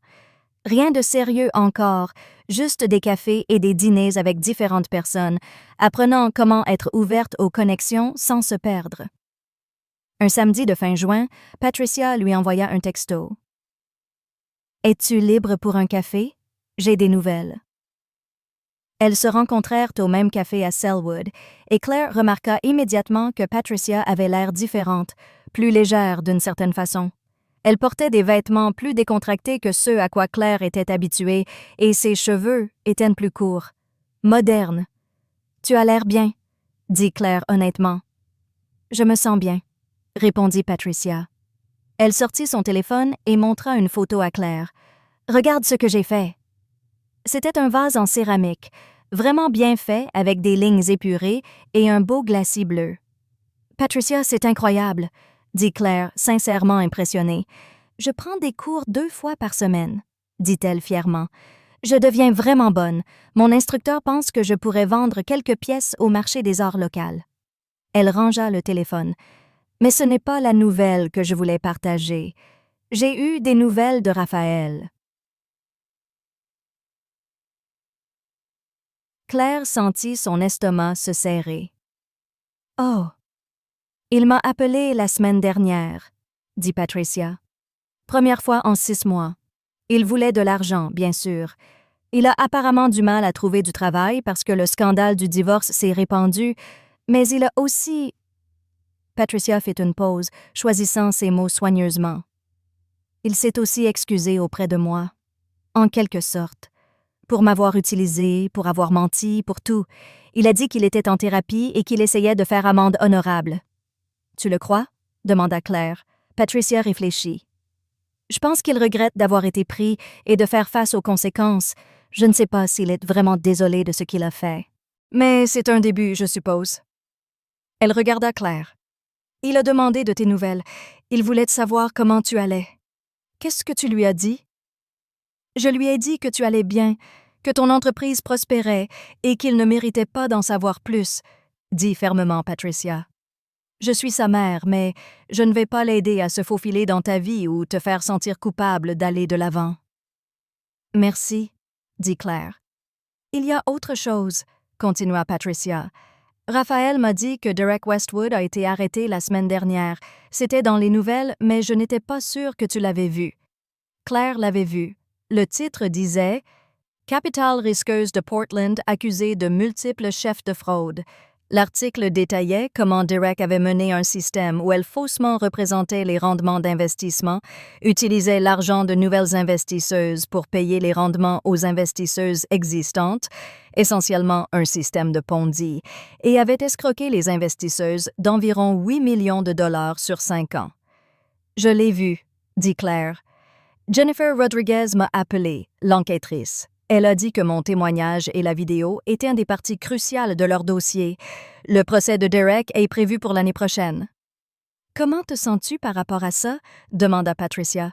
Rien de sérieux encore, juste des cafés et des dîners avec différentes personnes, apprenant comment être ouverte aux connexions sans se perdre. Un samedi de fin juin, Patricia lui envoya un texto. « Es-tu libre pour un café? J'ai des nouvelles. » Elles se rencontrèrent au même café à Selwood, et Claire remarqua immédiatement que Patricia avait l'air différente, plus légère d'une certaine façon. Elle portait des vêtements plus décontractés que ceux à quoi Claire était habituée, et ses cheveux étaient plus courts. Modernes. « Tu as l'air bien, » dit Claire honnêtement. « Je me sens bien, » répondit Patricia. Elle sortit son téléphone et montra une photo à Claire. « Regarde ce que j'ai fait. » C'était un vase en céramique, vraiment bien fait avec des lignes épurées et un beau glacis bleu. « Patricia, c'est incroyable, » dit Claire, sincèrement impressionnée. « Je prends des cours 2 fois par semaine, » dit-elle fièrement. « Je deviens vraiment bonne. Mon instructeur pense que je pourrais vendre quelques pièces au marché des arts local. » Elle rangea le téléphone. « Mais ce n'est pas la nouvelle que je voulais partager. J'ai eu des nouvelles de Raphaël. » Claire sentit son estomac se serrer. « Oh! Il m'a appelé la semaine dernière, » dit Patricia. « Première fois en 6 mois. Il voulait de l'argent, bien sûr. Il a apparemment du mal à trouver du travail parce que le scandale du divorce s'est répandu, mais il a aussi... » Patricia fit une pause, choisissant ses mots soigneusement. « Il s'est aussi excusé auprès de moi, en quelque sorte. Pour m'avoir utilisé, pour avoir menti, pour tout. Il a dit qu'il était en thérapie et qu'il essayait de faire amende honorable. »« Tu le crois? » demanda Claire. Patricia réfléchit. « Je pense qu'il regrette d'avoir été pris et de faire face aux conséquences. Je ne sais pas s'il est vraiment désolé de ce qu'il a fait. Mais c'est un début, je suppose. » Elle regarda Claire. « Il a demandé de tes nouvelles. Il voulait savoir comment tu allais. Qu'est-ce que tu lui as dit? » « Je lui ai dit que tu allais bien, que ton entreprise prospérait et qu'il ne méritait pas d'en savoir plus, » dit fermement Patricia. « Je suis sa mère, mais je ne vais pas l'aider à se faufiler dans ta vie ou te faire sentir coupable d'aller de l'avant. »« Merci, » dit Claire. « Il y a autre chose, » continua Patricia. « Raphaël m'a dit que Derek Westwood a été arrêté la semaine dernière. C'était dans les nouvelles, mais je n'étais pas sûre que tu l'avais vu. » Claire l'avait vu. Le titre disait « Capitale risqueuse de Portland accusée de multiples chefs de fraude ». L'article détaillait comment Derek avait mené un système où elle faussement représentait les rendements d'investissement, utilisait l'argent de nouvelles investisseuses pour payer les rendements aux investisseuses existantes, essentiellement un système de Ponzi, et avait escroqué les investisseuses d'environ 8 millions de dollars sur 5 ans. « Je l'ai vu, » dit Claire. Jennifer Rodriguez m'a appelée, l'enquêtrice. Elle a dit que mon témoignage et la vidéo étaient une des parties cruciales de leur dossier. Le procès de Derek est prévu pour l'année prochaine. « Comment te sens-tu par rapport à ça? » demanda Patricia.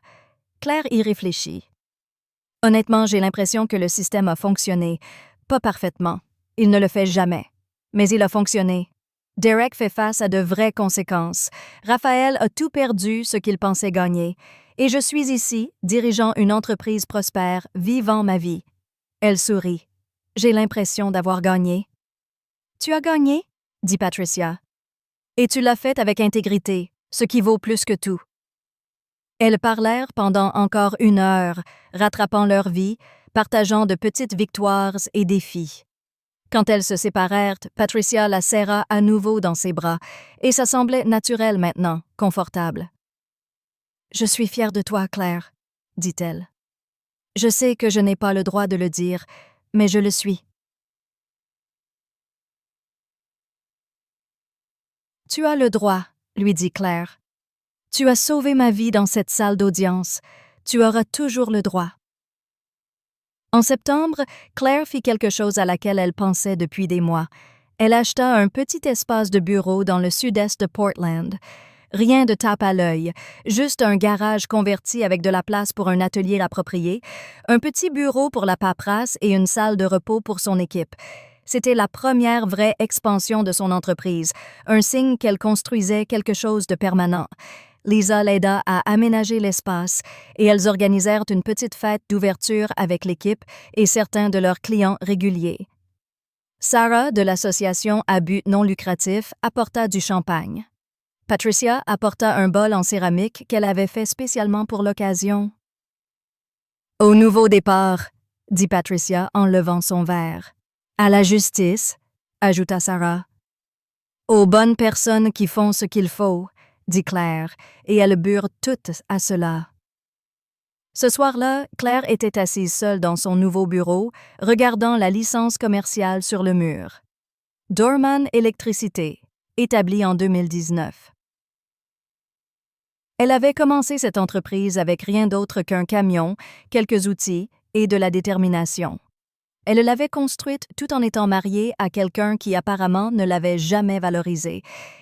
Claire y réfléchit. « Honnêtement, j'ai l'impression que le système a fonctionné. Pas parfaitement. Il ne le fait jamais. Mais il a fonctionné. Derek fait face à de vraies conséquences. Raphaël a tout perdu ce qu'il pensait gagner. Et je suis ici, dirigeant une entreprise prospère, vivant ma vie. » Elle sourit. « J'ai l'impression d'avoir gagné. »« Tu as gagné? » dit Patricia. Et tu l'as fait avec intégrité, ce qui vaut plus que tout. Elles parlèrent pendant encore 1 heure, rattrapant leur vie, partageant de petites victoires et défis. Quand elles se séparèrent, Patricia la serra à nouveau dans ses bras, et ça semblait naturel maintenant, confortable. « Je suis fière de toi, Claire, » dit-elle. « Je sais que je n'ai pas le droit de le dire, mais je le suis. » « Tu as le droit, » lui dit Claire. « Tu as sauvé ma vie dans cette salle d'audience. Tu auras toujours le droit. » En septembre, Claire fit quelque chose à laquelle elle pensait depuis des mois. Elle acheta un petit espace de bureau dans le sud-est de Portland. Rien de tape à l'œil, juste un garage converti avec de la place pour un atelier approprié, un petit bureau pour la paperasse et une salle de repos pour son équipe. C'était la première vraie expansion de son entreprise, un signe qu'elle construisait quelque chose de permanent. Lisa l'aida à aménager l'espace et elles organisèrent une petite fête d'ouverture avec l'équipe et certains de leurs clients réguliers. Sarah, de l'association à but non lucratif, apporta du champagne. Patricia apporta un bol en céramique qu'elle avait fait spécialement pour l'occasion. « Au nouveau départ, » dit Patricia en levant son verre. « À la justice, » ajouta Sarah. « Aux bonnes personnes qui font ce qu'il faut, » dit Claire, et elles burent toutes à cela. Ce soir-là, Claire était assise seule dans son nouveau bureau, regardant la licence commerciale sur le mur. Dorman Électricité, établie en 2019. Elle avait commencé cette entreprise avec rien d'autre qu'un camion, quelques outils et de la détermination. Elle l'avait construite tout en étant mariée à quelqu'un qui apparemment ne l'avait jamais valorisée.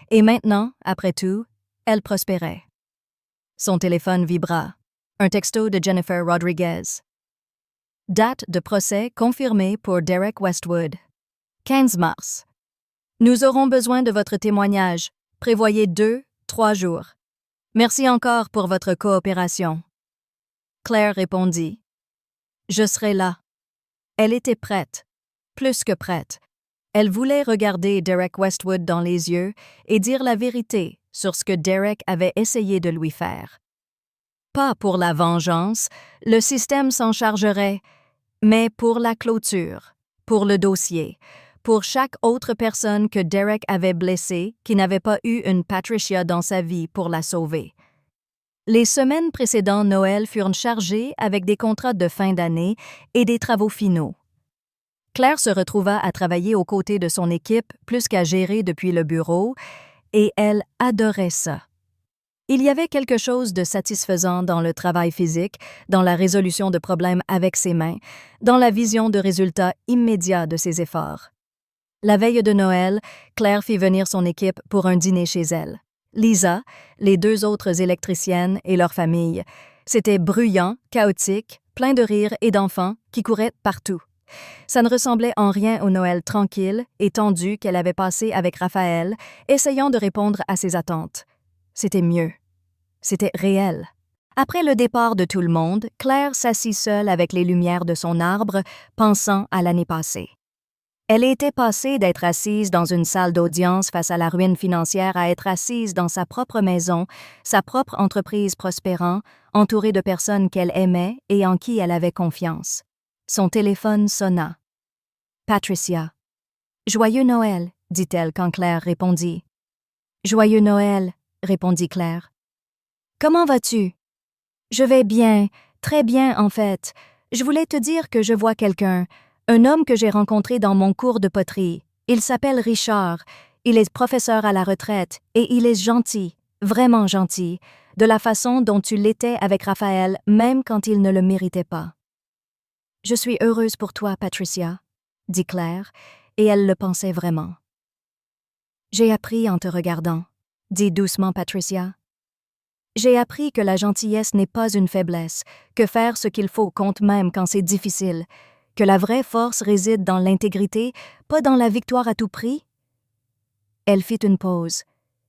Et maintenant, après tout, elle prospérait. Son téléphone vibra. Un texto de Jennifer Rodriguez. Date de procès confirmée pour Derek Westwood. 15 mars. Nous aurons besoin de votre témoignage. Prévoyez 2-3 jours. Merci encore pour votre coopération. Claire répondit. Je serai là. Elle était prête, plus que prête. Elle voulait regarder Derek Westwood dans les yeux et dire la vérité sur ce que Derek avait essayé de lui faire. Pas pour la vengeance, le système s'en chargerait, mais pour la clôture, pour le dossier, pour chaque autre personne que Derek avait blessée qui n'avait pas eu une Patricia dans sa vie pour la sauver. Les semaines précédant Noël furent chargées avec des contrats de fin d'année et des travaux finaux. Claire se retrouva à travailler aux côtés de son équipe plus qu'à gérer depuis le bureau, et elle adorait ça. Il y avait quelque chose de satisfaisant dans le travail physique, dans la résolution de problèmes avec ses mains, dans la vision de résultats immédiats de ses efforts. La veille de Noël, Claire fit venir son équipe pour un dîner chez elle. Lisa, les 2 autres électriciennes et leur famille. C'était bruyant, chaotique, plein de rires et d'enfants qui couraient partout. Ça ne ressemblait en rien au Noël tranquille et tendu qu'elle avait passé avec Raphaël, essayant de répondre à ses attentes. C'était mieux. C'était réel. Après le départ de tout le monde, Claire s'assit seule avec les lumières de son arbre, pensant à l'année passée. Elle était passée d'être assise dans une salle d'audience face à la ruine financière à être assise dans sa propre maison, sa propre entreprise prospérant, entourée de personnes qu'elle aimait et en qui elle avait confiance. Son téléphone sonna. Patricia. « Joyeux Noël, » dit-elle quand Claire répondit. « Joyeux Noël, » répondit Claire. « Comment vas-tu? »« Je vais bien, très bien en fait. Je voulais te dire que je vois quelqu'un. Un homme que j'ai rencontré dans mon cours de poterie. Il s'appelle Richard. Il est professeur à la retraite et il est gentil, vraiment gentil, de la façon dont tu l'étais avec Raphaël, même quand il ne le méritait pas. « Je suis heureuse pour toi, Patricia, » dit Claire, et elle le pensait vraiment. « J'ai appris en te regardant, » dit doucement Patricia. « J'ai appris que la gentillesse n'est pas une faiblesse, que faire ce qu'il faut compte même quand c'est difficile, que la vraie force réside dans l'intégrité, pas dans la victoire à tout prix. » Elle fit une pause.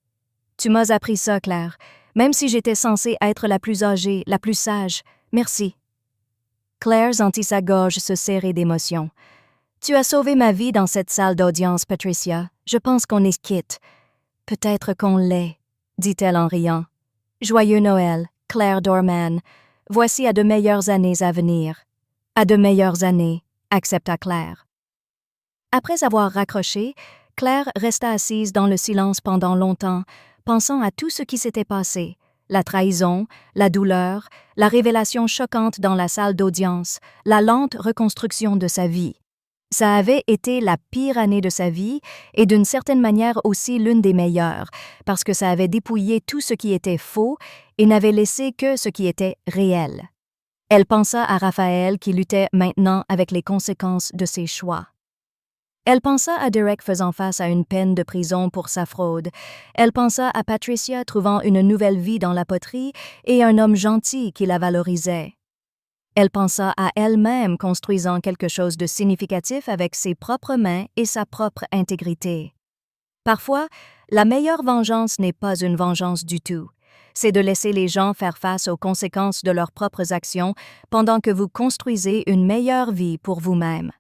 « Tu m'as appris ça, Claire, même si j'étais censée être la plus âgée, la plus sage. Merci. » Claire sentit sa gorge se serrer d'émotion. « Tu as sauvé ma vie dans cette salle d'audience, Patricia. Je pense qu'on est quitte. Peut-être qu'on l'est, dit-elle en riant. Joyeux Noël, Claire Dorman. Voici à de meilleures années à venir. À de meilleures années, accepta Claire. Après avoir raccroché, Claire resta assise dans le silence pendant longtemps, pensant à tout ce qui s'était passé. La trahison, la douleur, la révélation choquante dans la salle d'audience, la lente reconstruction de sa vie. Ça avait été la pire année de sa vie et d'une certaine manière aussi l'une des meilleures, parce que ça avait dépouillé tout ce qui était faux et n'avait laissé que ce qui était réel. Elle pensa à Raphaël qui luttait maintenant avec les conséquences de ses choix. Elle pensa à Derek faisant face à une peine de prison pour sa fraude. Elle pensa à Patricia trouvant une nouvelle vie dans la poterie et un homme gentil qui la valorisait. Elle pensa à elle-même construisant quelque chose de significatif avec ses propres mains et sa propre intégrité. Parfois, la meilleure vengeance n'est pas une vengeance du tout. C'est de laisser les gens faire face aux conséquences de leurs propres actions pendant que vous construisez une meilleure vie pour vous-même.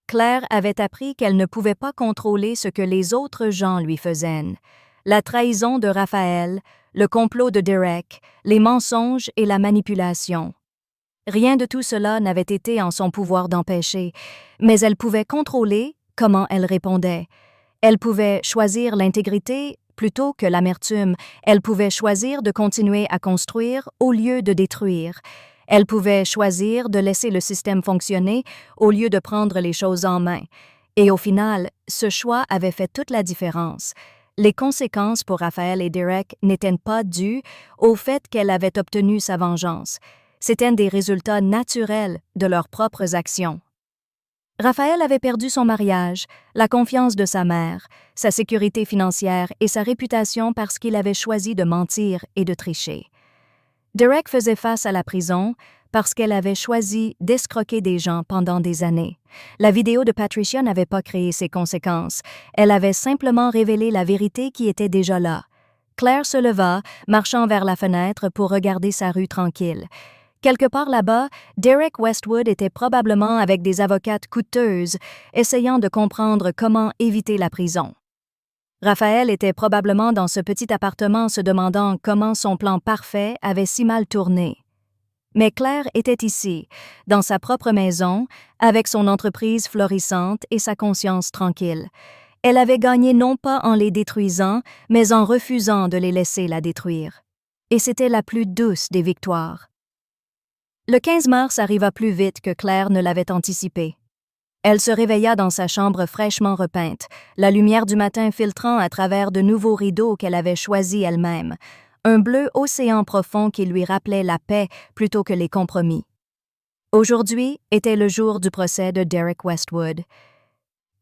Claire avait appris qu'elle ne pouvait pas contrôler ce que les autres gens lui faisaient. La trahison de Raphaël, le complot de Derek, les mensonges et la manipulation. Rien de tout cela n'avait été en son pouvoir d'empêcher, mais elle pouvait contrôler comment elle répondait. Elle pouvait choisir l'intégrité plutôt que l'amertume. Elle pouvait choisir de continuer à construire au lieu de détruire. Elle pouvait choisir de laisser le système fonctionner au lieu de prendre les choses en main. Et au final, ce choix avait fait toute la différence. Les conséquences pour Raphaël et Derek n'étaient pas dues au fait qu'elle avait obtenu sa vengeance. C'étaient des résultats naturels de leurs propres actions. Raphaël avait perdu son mariage, la confiance de sa mère, sa sécurité financière et sa réputation parce qu'il avait choisi de mentir et de tricher. Derek faisait face à la prison parce qu'elle avait choisi d'escroquer des gens pendant des années. La vidéo de Patricia n'avait pas créé ces conséquences. Elle avait simplement révélé la vérité qui était déjà là. Claire se leva, marchant vers la fenêtre pour regarder sa rue tranquille. Quelque part là-bas, Derek Westwood était probablement avec des avocates coûteuses, essayant de comprendre comment éviter la prison. Raphaël était probablement dans ce petit appartement se demandant comment son plan parfait avait si mal tourné. Mais Claire était ici, dans sa propre maison, avec son entreprise florissante et sa conscience tranquille. Elle avait gagné non pas en les détruisant, mais en refusant de les laisser la détruire. Et c'était la plus douce des victoires. Le 15 mars arriva plus vite que Claire ne l'avait anticipé. Elle se réveilla dans sa chambre fraîchement repeinte, la lumière du matin filtrant à travers de nouveaux rideaux qu'elle avait choisis elle-même, un bleu océan profond qui lui rappelait la paix plutôt que les compromis. Aujourd'hui était le jour du procès de Derek Westwood.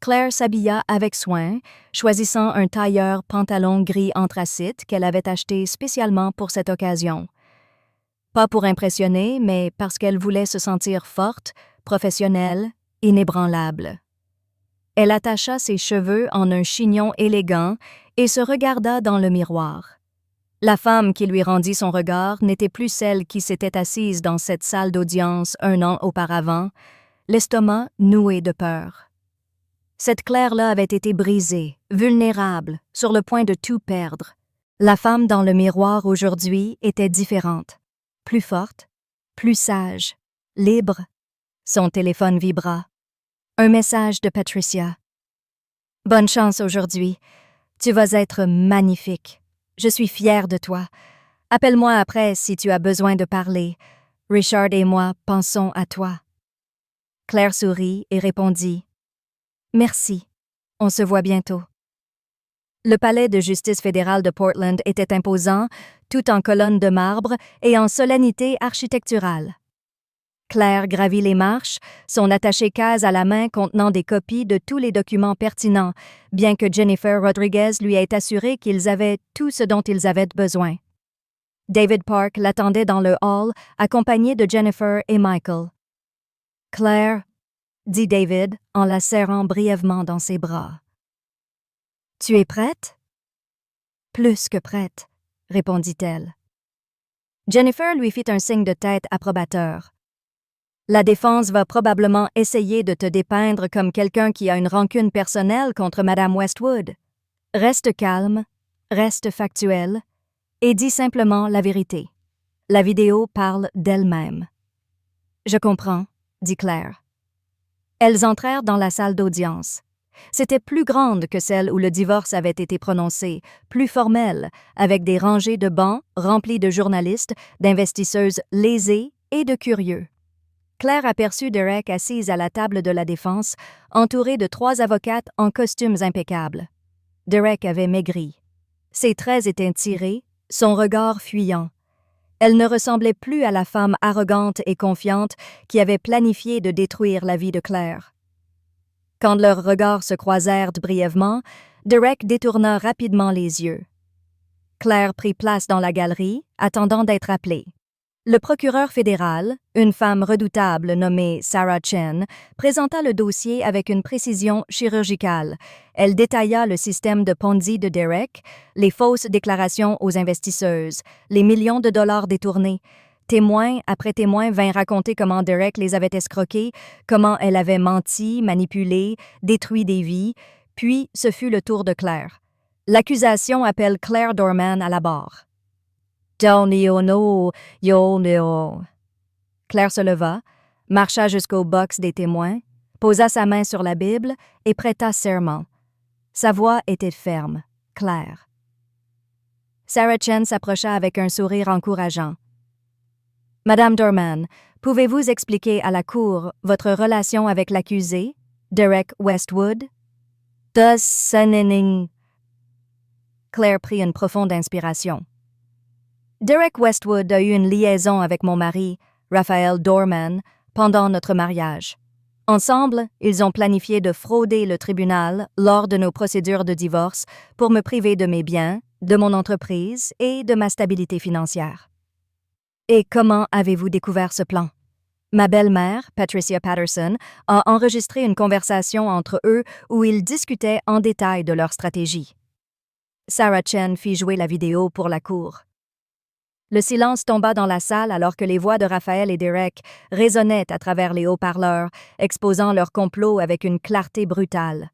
Claire s'habilla avec soin, choisissant un tailleur pantalon gris anthracite qu'elle avait acheté spécialement pour cette occasion. Pas pour impressionner, mais parce qu'elle voulait se sentir forte, professionnelle, inébranlable. Elle attacha ses cheveux en un chignon élégant et se regarda dans le miroir. La femme qui lui rendit son regard n'était plus celle qui s'était assise dans cette salle d'audience 1 an auparavant, l'estomac noué de peur. Cette Claire-là avait été brisée, vulnérable, sur le point de tout perdre. La femme dans le miroir aujourd'hui était différente, plus forte, plus sage, libre. Son téléphone vibra. Un message de Patricia. « Bonne chance aujourd'hui. Tu vas être magnifique. Je suis fière de toi. Appelle-moi après si tu as besoin de parler. Richard et moi pensons à toi. » Claire sourit et répondit « Merci. On se voit bientôt. » Le palais de justice fédérale de Portland était imposant, tout en colonnes de marbre et en solennité architecturale. Claire gravit les marches, son attaché-case à la main contenant des copies de tous les documents pertinents, bien que Jennifer Rodriguez lui ait assuré qu'ils avaient tout ce dont ils avaient besoin. David Park l'attendait dans le hall, accompagné de Jennifer et Michael. « Claire, » dit David en la serrant brièvement dans ses bras. « Tu es prête? »« Plus que prête, » répondit-elle. Jennifer lui fit un signe de tête approbateur. La défense va probablement essayer de te dépeindre comme quelqu'un qui a une rancune personnelle contre Madame Westwood. Reste calme, reste factuel et dis simplement la vérité. La vidéo parle d'elle-même. Je comprends, dit Claire. Elles entrèrent dans la salle d'audience. C'était plus grande que celle où le divorce avait été prononcé, plus formelle, avec des rangées de bancs remplis de journalistes, d'investisseuses lésées et de curieux. Claire aperçut Derek assise à la table de la défense, entourée de 3 avocates en costumes impeccables. Derek avait maigri. Ses traits étaient tirés, son regard fuyant. Elle ne ressemblait plus à la femme arrogante et confiante qui avait planifié de détruire la vie de Claire. Quand leurs regards se croisèrent brièvement, Derek détourna rapidement les yeux. Claire prit place dans la galerie, attendant d'être appelée. Le procureur fédéral, une femme redoutable nommée Sarah Chen, présenta le dossier avec une précision chirurgicale. Elle détailla le système de Ponzi de Derek, les fausses déclarations aux investisseuses, les millions de dollars détournés. Témoin après témoin vint raconter comment Derek les avait escroqués, comment elle avait menti, manipulé, détruit des vies, puis ce fut le tour de Claire. L'accusation appelle Claire Dorman à la barre. Claire se leva, marcha jusqu'au box des témoins, posa sa main sur la Bible et prêta serment. Sa voix était ferme, claire. Sarah Chen s'approcha avec un sourire encourageant. « Madame Dorman, pouvez-vous expliquer à la Cour votre relation avec l'accusé, Derek Westwood? » Claire prit une profonde inspiration. Derek Westwood a eu une liaison avec mon mari, Raphael Dorman, pendant notre mariage. Ensemble, ils ont planifié de frauder le tribunal lors de nos procédures de divorce pour me priver de mes biens, de mon entreprise et de ma stabilité financière. Et comment avez-vous découvert ce plan? Ma belle-mère, Patricia Patterson, a enregistré une conversation entre eux où ils discutaient en détail de leur stratégie. Sarah Chen fit jouer la vidéo pour la cour. Le silence tomba dans la salle alors que les voix de Raphaël et Derek résonnaient à travers les haut-parleurs, exposant leur complot avec une clarté brutale.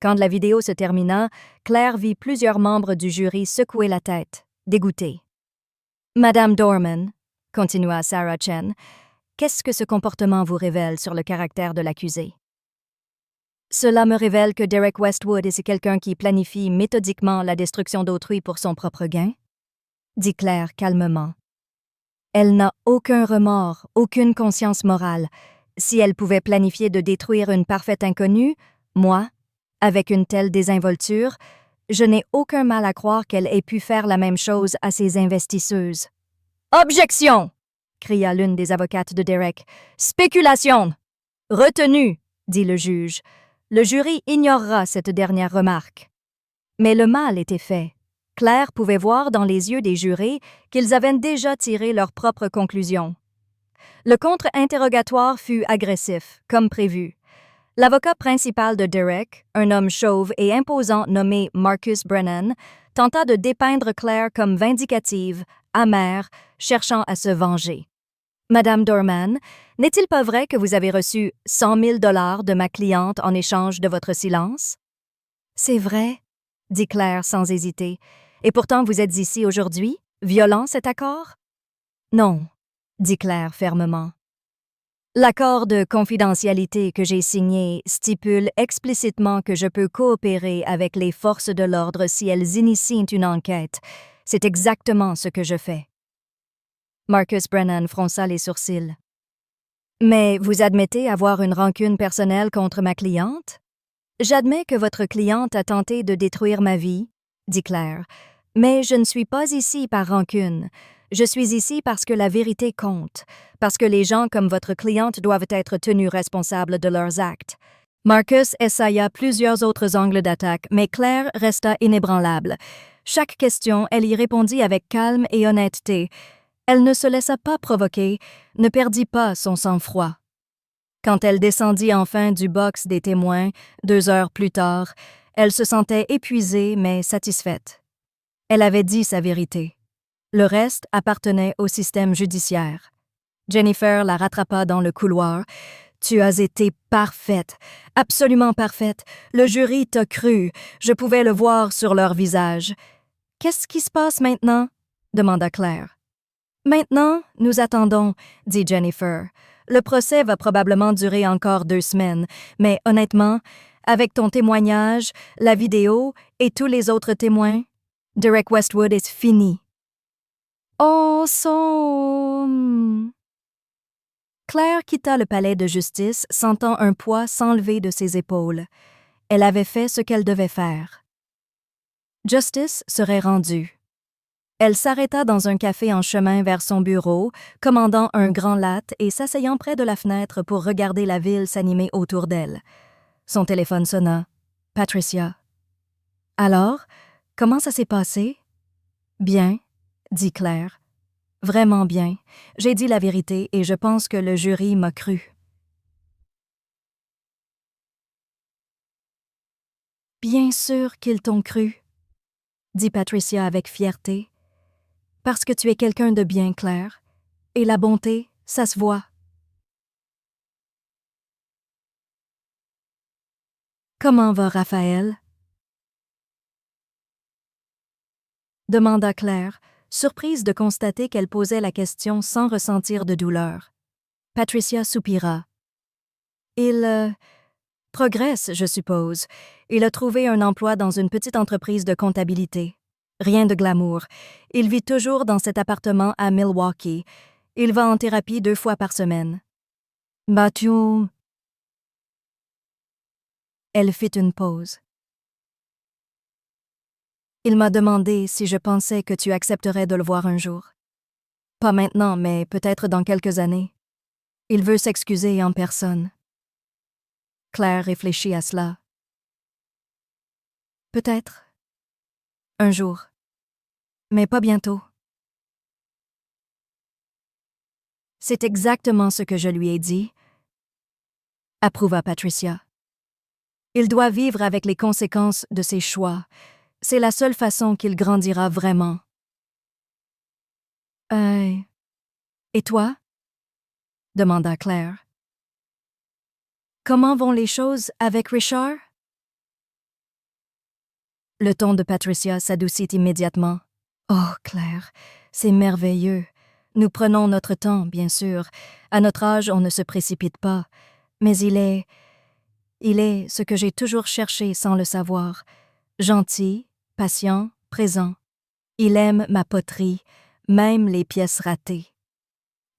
Quand la vidéo se termina, Claire vit plusieurs membres du jury secouer la tête, dégoûtés. « Madame Dorman, » continua Sarah Chen, « qu'est-ce que ce comportement vous révèle sur le caractère de l'accusé? » Cela me révèle que Derek Westwood est quelqu'un qui planifie méthodiquement la destruction d'autrui pour son propre gain, dit Claire calmement. Elle n'a aucun remords, aucune conscience morale. Si elle pouvait planifier de détruire une parfaite inconnue, moi, avec une telle désinvolture, je n'ai aucun mal à croire qu'elle ait pu faire la même chose à ses investisseuses. « Objection !» cria l'une des avocates de Derek. « Spéculation !»« Retenue !» dit le juge. Le jury ignorera cette dernière remarque. Mais le mal était fait. Claire pouvait voir dans les yeux des jurés qu'ils avaient déjà tiré leurs propres conclusions. Le contre-interrogatoire fut agressif, comme prévu. L'avocat principal de Derek, un homme chauve et imposant nommé Marcus Brennan, tenta de dépeindre Claire comme vindicative, amère, cherchant à se venger. « Madame Dorman, n'est-il pas vrai que vous avez reçu 100 000 $ de ma cliente en échange de votre silence? »« C'est vrai, » dit Claire sans hésiter. « Et pourtant vous êtes ici aujourd'hui, violant cet accord? »« Non, » dit Claire fermement. « L'accord de confidentialité que j'ai signé stipule explicitement que je peux coopérer avec les forces de l'ordre si elles initient une enquête. C'est exactement ce que je fais. » Marcus Brennan fronça les sourcils. « Mais vous admettez avoir une rancune personnelle contre ma cliente? »« J'admets que votre cliente a tenté de détruire ma vie, » dit Claire, « mais je ne suis pas ici par rancune. Je suis ici parce que la vérité compte, parce que les gens comme votre cliente doivent être tenus responsables de leurs actes. » Marcus essaya plusieurs autres angles d'attaque, mais Claire resta inébranlable. Chaque question, elle y répondit avec calme et honnêteté. Elle ne se laissa pas provoquer, ne perdit pas son sang-froid. Quand elle descendit enfin du box des témoins, 2 heures plus tard, elle se sentait épuisée mais satisfaite. Elle avait dit sa vérité. Le reste appartenait au système judiciaire. Jennifer la rattrapa dans le couloir. Tu as été parfaite, absolument parfaite. Le jury t'a cru. Je pouvais le voir sur leur visage. Qu'est-ce qui se passe maintenant? Demanda Claire. Maintenant, nous attendons, dit Jennifer. Le procès va probablement durer encore 2 semaines, mais honnêtement, avec ton témoignage, la vidéo et tous les autres témoins, Derek Westwood est fini. Oh, son... Claire quitta le palais de justice, sentant un poids s'enlever de ses épaules. Elle avait fait ce qu'elle devait faire. Justice serait rendue. Elle s'arrêta dans un café en chemin vers son bureau, commandant un grand latte et s'asseyant près de la fenêtre pour regarder la ville s'animer autour d'elle. Son téléphone sonna. Patricia. « Alors, comment ça s'est passé? »« Bien, » dit Claire. « Vraiment bien. J'ai dit la vérité et je pense que le jury m'a cru. » « Bien sûr qu'ils t'ont cru, » dit Patricia avec fierté. « Parce que tu es quelqu'un de bien, Claire. Et la bonté, ça se voit. » « Comment va Raphaël? » demanda Claire, surprise de constater qu'elle posait la question sans ressentir de douleur. Patricia soupira. « Il progresse, je suppose. Il a trouvé un emploi dans une petite entreprise de comptabilité. Rien de glamour. Il vit toujours dans cet appartement à Milwaukee. Il va en thérapie 2 fois par semaine. »« Bah-tu... » Elle fit une pause. « Il m'a demandé si je pensais que tu accepterais de le voir un jour. Pas maintenant, mais peut-être dans quelques années. Il veut s'excuser en personne. » Claire réfléchit à cela. « Peut-être. Un jour. Mais pas bientôt. » « C'est exactement ce que je lui ai dit, » approuva Patricia. « Il doit vivre avec les conséquences de ses choix. C'est la seule façon qu'il grandira vraiment. » « Et toi? » demanda Claire. « Comment vont les choses avec Richard? » Le ton de Patricia s'adoucit immédiatement. « Oh, Claire, c'est merveilleux. Nous prenons notre temps, bien sûr. À notre âge, on ne se précipite pas. Mais il est ce que j'ai toujours cherché sans le savoir. Gentil, patient, présent. Il aime ma poterie, même les pièces ratées. »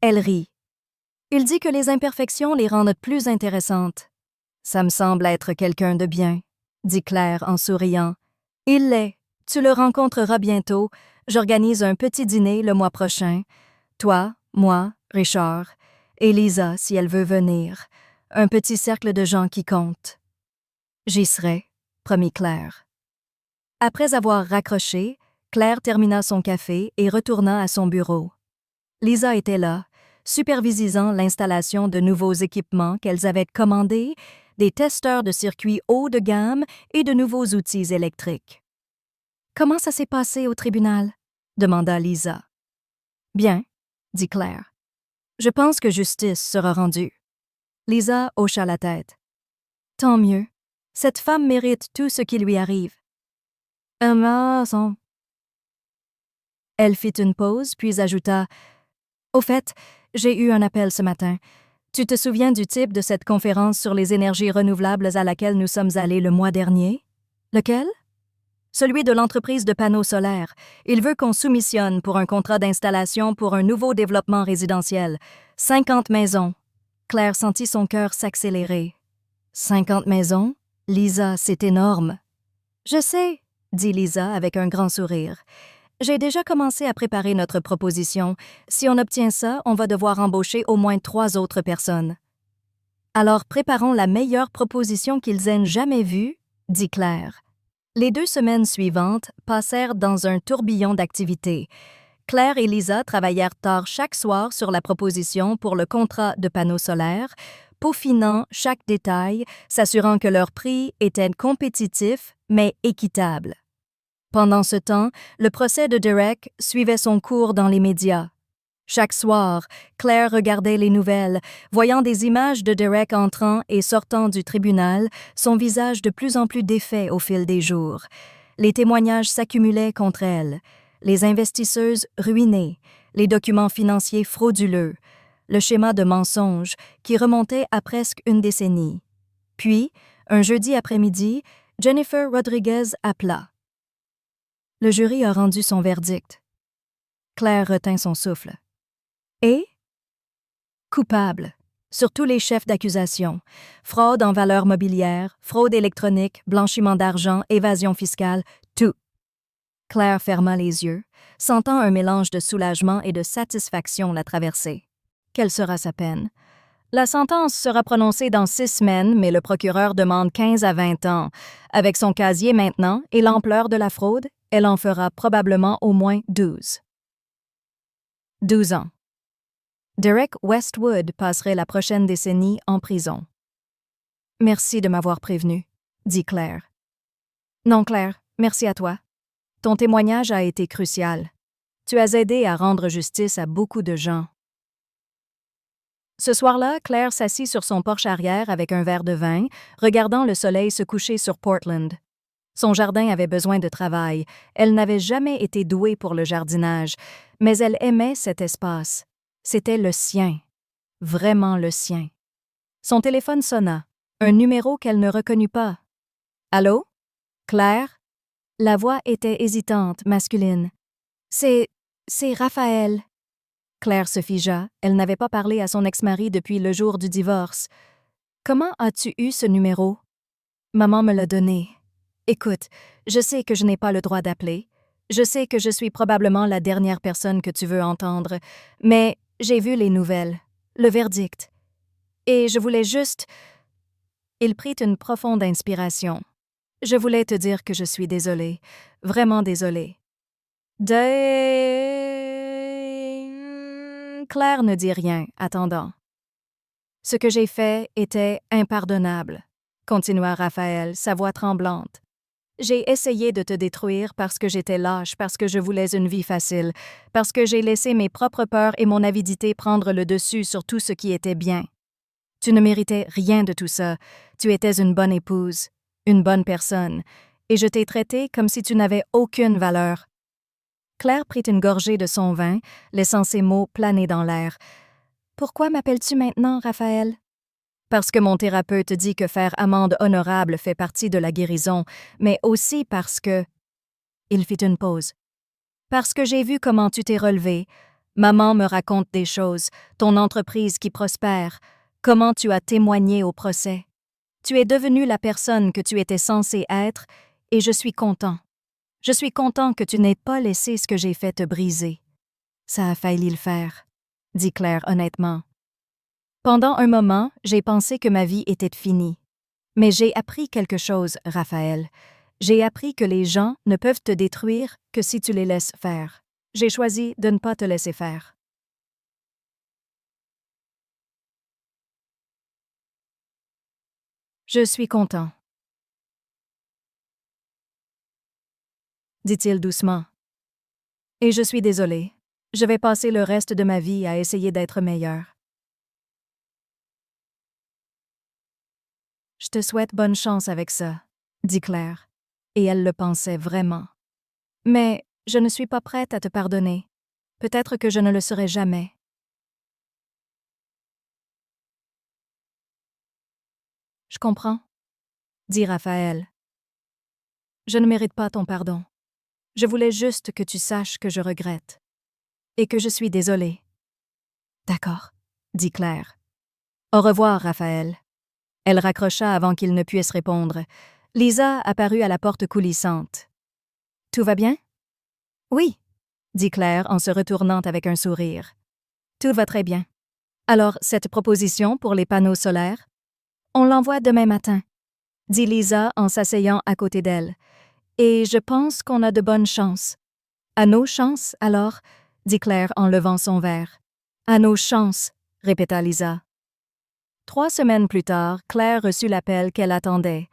Elle rit. « Il dit que les imperfections les rendent plus intéressantes. »« Ça me semble être quelqu'un de bien, » dit Claire en souriant. « Il l'est. Tu le rencontreras bientôt. J'organise un petit dîner le mois prochain. Toi, moi, Richard, et Lisa si elle veut venir. Un petit cercle de gens qui comptent. »« J'y serai, » promit Claire. Après avoir raccroché, Claire termina son café et retourna à son bureau. Lisa était là, supervisant l'installation de nouveaux équipements qu'elles avaient commandés, des testeurs de circuits haut de gamme et de nouveaux outils électriques. « Comment ça s'est passé au tribunal? » demanda Lisa. « Bien, » dit Claire. « Je pense que justice sera rendue. » Lisa hocha la tête. « Tant mieux. Cette femme mérite tout ce qui lui arrive. » Elle fit une pause, puis ajouta « Au fait, j'ai eu un appel ce matin. Tu te souviens du type de cette conférence sur les énergies renouvelables à laquelle nous sommes allés le mois dernier? Lequel? Celui de l'entreprise de panneaux solaires. Il veut qu'on soumissionne pour un contrat d'installation pour un nouveau développement résidentiel. 50 maisons. » Claire sentit son cœur s'accélérer. « 50 maisons? Lisa, c'est énorme. »« Je sais, » dit Lisa avec un grand sourire. « J'ai déjà commencé à préparer notre proposition. Si on obtient ça, on va devoir embaucher au moins 3 autres personnes. »« Alors préparons la meilleure proposition qu'ils aient jamais vue, » dit Claire. Les 2 semaines suivantes passèrent dans un tourbillon d'activités. Claire et Lisa travaillèrent tard chaque soir sur la proposition pour le contrat de panneaux solaires, peaufinant chaque détail, s'assurant que leur prix était compétitif mais équitable. Pendant ce temps, le procès de Derek suivait son cours dans les médias. Chaque soir, Claire regardait les nouvelles, voyant des images de Derek entrant et sortant du tribunal, son visage de plus en plus défait au fil des jours. Les témoignages s'accumulaient contre elle, les investisseuses ruinées, les documents financiers frauduleux, le schéma de mensonge qui remontait à presque une décennie. Puis, un jeudi après-midi, Jennifer Rodriguez appela. Le jury a rendu son verdict. Claire retint son souffle. Et? Coupable, sur tous les chefs d'accusation. Fraude en valeurs mobilières, fraude électronique, blanchiment d'argent, évasion fiscale, tout. Claire ferma les yeux, sentant un mélange de soulagement et de satisfaction la traverser. Quelle sera sa peine? La sentence sera prononcée dans 6 semaines, mais le procureur demande 15 à 20 ans. Avec son casier maintenant et l'ampleur de la fraude, elle en fera probablement au moins 12. 12 ans. Derek Westwood passerait la prochaine décennie en prison. « Merci de m'avoir prévenu, » dit Claire. « Non, Claire, merci à toi. Ton témoignage a été crucial. Tu as aidé à rendre justice à beaucoup de gens. » Ce soir-là, Claire s'assit sur son porche arrière avec un verre de vin, regardant le soleil se coucher sur Portland. Son jardin avait besoin de travail. Elle n'avait jamais été douée pour le jardinage, mais elle aimait cet espace. C'était le sien, vraiment le sien. Son téléphone sonna, un numéro qu'elle ne reconnut pas. « Allô? Claire? » La voix était hésitante, masculine. « C'est Raphaël. » Claire se figea, elle n'avait pas parlé à son ex-mari depuis le jour du divorce. « Comment as-tu eu ce numéro? »« Maman me l'a donné. Écoute, je sais que je n'ai pas le droit d'appeler. Je sais que je suis probablement la dernière personne que tu veux entendre, mais j'ai vu les nouvelles, le verdict. Et je voulais juste... » Il prit une profonde inspiration. « Je voulais te dire que je suis désolée, vraiment désolée. » Claire ne dit rien, attendant. « Ce que j'ai fait était impardonnable, » continua Raphaël, sa voix tremblante. « J'ai essayé de te détruire parce que j'étais lâche, parce que je voulais une vie facile, parce que j'ai laissé mes propres peurs et mon avidité prendre le dessus sur tout ce qui était bien. Tu ne méritais rien de tout ça. Tu étais une bonne épouse, une bonne personne, et je t'ai traité comme si tu n'avais aucune valeur. » Claire prit une gorgée de son vin, laissant ces mots planer dans l'air. « Pourquoi m'appelles-tu maintenant, Raphaël? » « Parce que mon thérapeute dit que faire amende honorable fait partie de la guérison, mais aussi parce que... » Il fit une pause. « Parce que j'ai vu comment tu t'es relevé. Maman me raconte des choses, ton entreprise qui prospère, comment tu as témoigné au procès. Tu es devenue la personne que tu étais censée être, et je suis content. Je suis content que tu n'aies pas laissé ce que j'ai fait te briser. » « Ça a failli le faire, » dit Claire honnêtement. « Pendant un moment, j'ai pensé que ma vie était finie. Mais j'ai appris quelque chose, Raphaël. J'ai appris que les gens ne peuvent te détruire que si tu les laisses faire. J'ai choisi de ne pas te laisser faire. » « Je suis content, » dit-il doucement. « Et je suis désolé. Je vais passer le reste de ma vie à essayer d'être meilleur. » « Je te souhaite bonne chance avec ça, » dit Claire, et elle le pensait vraiment. « Mais je ne suis pas prête à te pardonner. Peut-être que je ne le serai jamais. » « Je comprends, » dit Raphaël. « Je ne mérite pas ton pardon. Je voulais juste que tu saches que je regrette. Et que je suis désolée. »« D'accord, » dit Claire. « Au revoir, Raphaël. » Elle raccrocha avant qu'il ne puisse répondre. Lisa apparut à la porte coulissante. « Tout va bien? »« Oui, » dit Claire en se retournant avec un sourire. « Tout va très bien. Alors, cette proposition pour les panneaux solaires? On l'envoie demain matin, » dit Lisa en s'asseyant à côté d'elle. « Et je pense qu'on a de bonnes chances. »« À nos chances, alors, » dit Claire en levant son verre. « À nos chances, » répéta Lisa. 3 semaines plus tard, Claire reçut l'appel qu'elle attendait.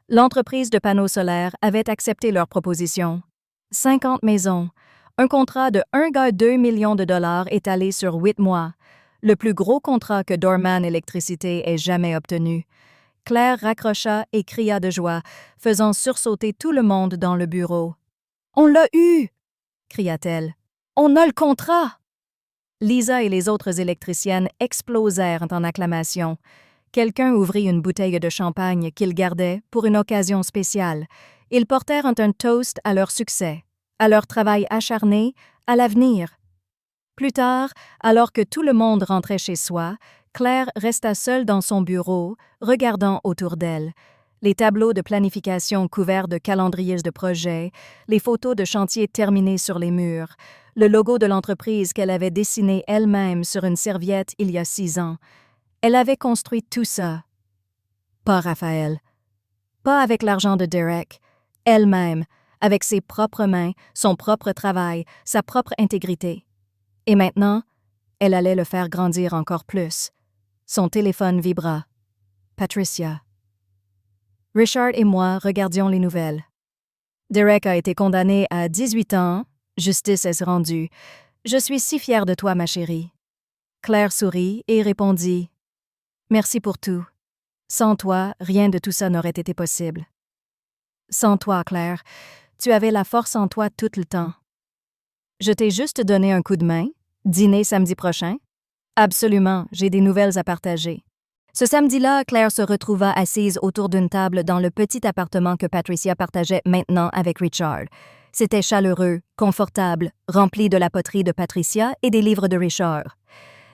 L'entreprise de panneaux solaires avait accepté leur proposition. 50 maisons, Un contrat de 1,2 million de dollars étalé sur 8 mois, le plus gros contrat que Dorman Électricité ait jamais obtenu. Claire raccrocha et cria de joie, faisant sursauter tout le monde dans le bureau. « On l'a eu! » cria-t-elle. « On a le contrat! » Lisa et les autres électriciennes explosèrent en acclamations. Quelqu'un ouvrit une bouteille de champagne qu'ils gardaient pour une occasion spéciale. Ils portèrent un toast à leur succès, à leur travail acharné, à l'avenir. Plus tard, alors que tout le monde rentrait chez soi, Claire resta seule dans son bureau, regardant autour d'elle. Les tableaux de planification couverts de calendriers de projets, les photos de chantiers terminés sur les murs, le logo de l'entreprise qu'elle avait dessiné elle-même sur une serviette il y a 6 ans. Elle avait construit tout ça. Pas Raphaël. Pas avec l'argent de Derek. Elle-même, avec ses propres mains, son propre travail, sa propre intégrité. Et maintenant, elle allait le faire grandir encore plus. Son téléphone vibra. Patricia. Richard et moi regardions les nouvelles. Derek a été condamné à 18 ans. Justice est rendue. Je suis si fière de toi, ma chérie. Claire sourit et répondit. Merci pour tout. Sans toi, rien de tout ça n'aurait été possible. Sans toi, Claire, tu avais la force en toi tout le temps. Je t'ai juste donné un coup de main. Dîner samedi prochain? Absolument, j'ai des nouvelles à partager. Ce samedi-là, Claire se retrouva assise autour d'une table dans le petit appartement que Patricia partageait maintenant avec Richard. C'était chaleureux, confortable, rempli de la poterie de Patricia et des livres de Richard.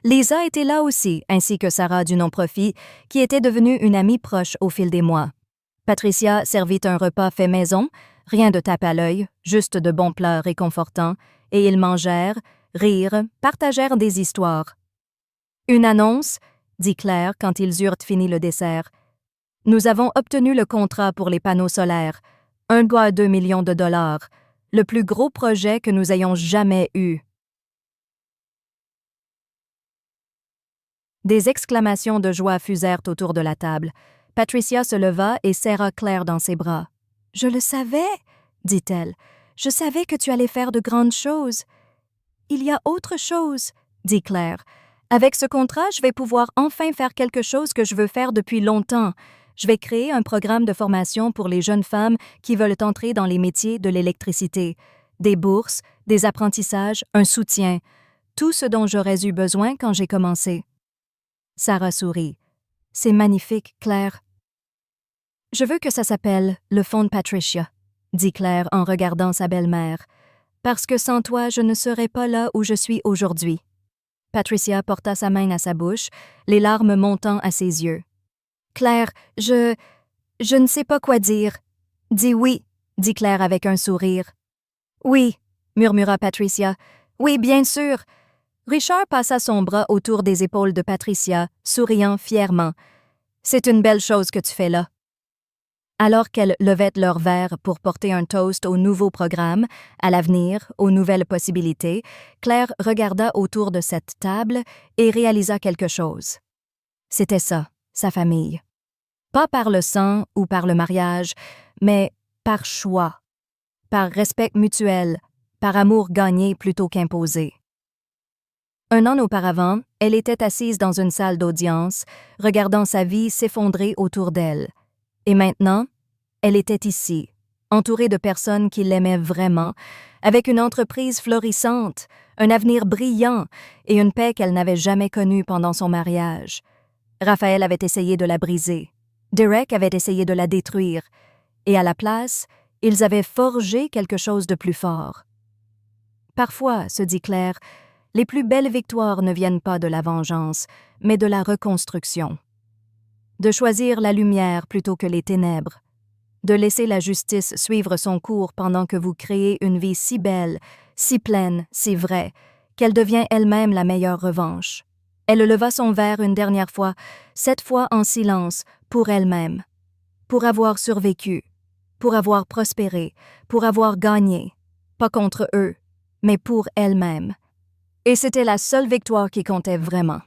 Lisa était là aussi, ainsi que Sarah du non-profit, qui était devenue une amie proche au fil des mois. Patricia servit un repas fait maison, rien de tape à l'œil, juste de bons plats réconfortants, et ils mangèrent, rirent, partagèrent des histoires. « Une annonce » dit Claire quand ils eurent fini le dessert. « Nous avons obtenu le contrat pour les panneaux solaires, 1,2 million de dollars, le plus gros projet que nous ayons jamais eu. » Des exclamations de joie fusèrent autour de la table. Patricia se leva et serra Claire dans ses bras. « Je le savais, » dit-elle. « Je savais que tu allais faire de grandes choses. »« Il y a autre chose, » dit Claire. « Avec ce contrat, je vais pouvoir enfin faire quelque chose que je veux faire depuis longtemps. Je vais créer un programme de formation pour les jeunes femmes qui veulent entrer dans les métiers de l'électricité. Des bourses, des apprentissages, un soutien. Tout ce dont j'aurais eu besoin quand j'ai commencé. » Sarah sourit. « C'est magnifique, Claire. »« Je veux que ça s'appelle le Fonds de Patricia, » dit Claire en regardant sa belle-mère. « Parce que sans toi, je ne serais pas là où je suis aujourd'hui. » Patricia porta sa main à sa bouche, les larmes montant à ses yeux. « Claire, je ne sais pas quoi dire. »« Dis oui, » dit Claire avec un sourire. « Oui, » murmura Patricia. « Oui, bien sûr. » Richard passa son bras autour des épaules de Patricia, souriant fièrement. « C'est une belle chose que tu fais là. » Alors qu'elles levaient leurs verres pour porter un toast au nouveau programme, à l'avenir, aux nouvelles possibilités, Claire regarda autour de cette table et réalisa quelque chose. C'était ça, sa famille. Pas par le sang ou par le mariage, mais par choix, par respect mutuel, par amour gagné plutôt qu'imposé. 1 an auparavant, elle était assise dans une salle d'audience, regardant sa vie s'effondrer autour d'elle. Et maintenant, elle était ici, entourée de personnes qui l'aimaient vraiment, avec une entreprise florissante, un avenir brillant et une paix qu'elle n'avait jamais connue pendant son mariage. Raphaël avait essayé de la briser. Derek avait essayé de la détruire. Et à la place, ils avaient forgé quelque chose de plus fort. Parfois, se dit Claire, les plus belles victoires ne viennent pas de la vengeance, mais de la reconstruction. De choisir la lumière plutôt que les ténèbres. De laisser la justice suivre son cours pendant que vous créez une vie si belle, si pleine, si vraie, qu'elle devient elle-même la meilleure revanche. Elle leva son verre une dernière fois, cette fois en silence, pour elle-même. Pour avoir survécu, pour avoir prospéré, pour avoir gagné, pas contre eux, mais pour elle-même. Et c'était la seule victoire qui comptait vraiment.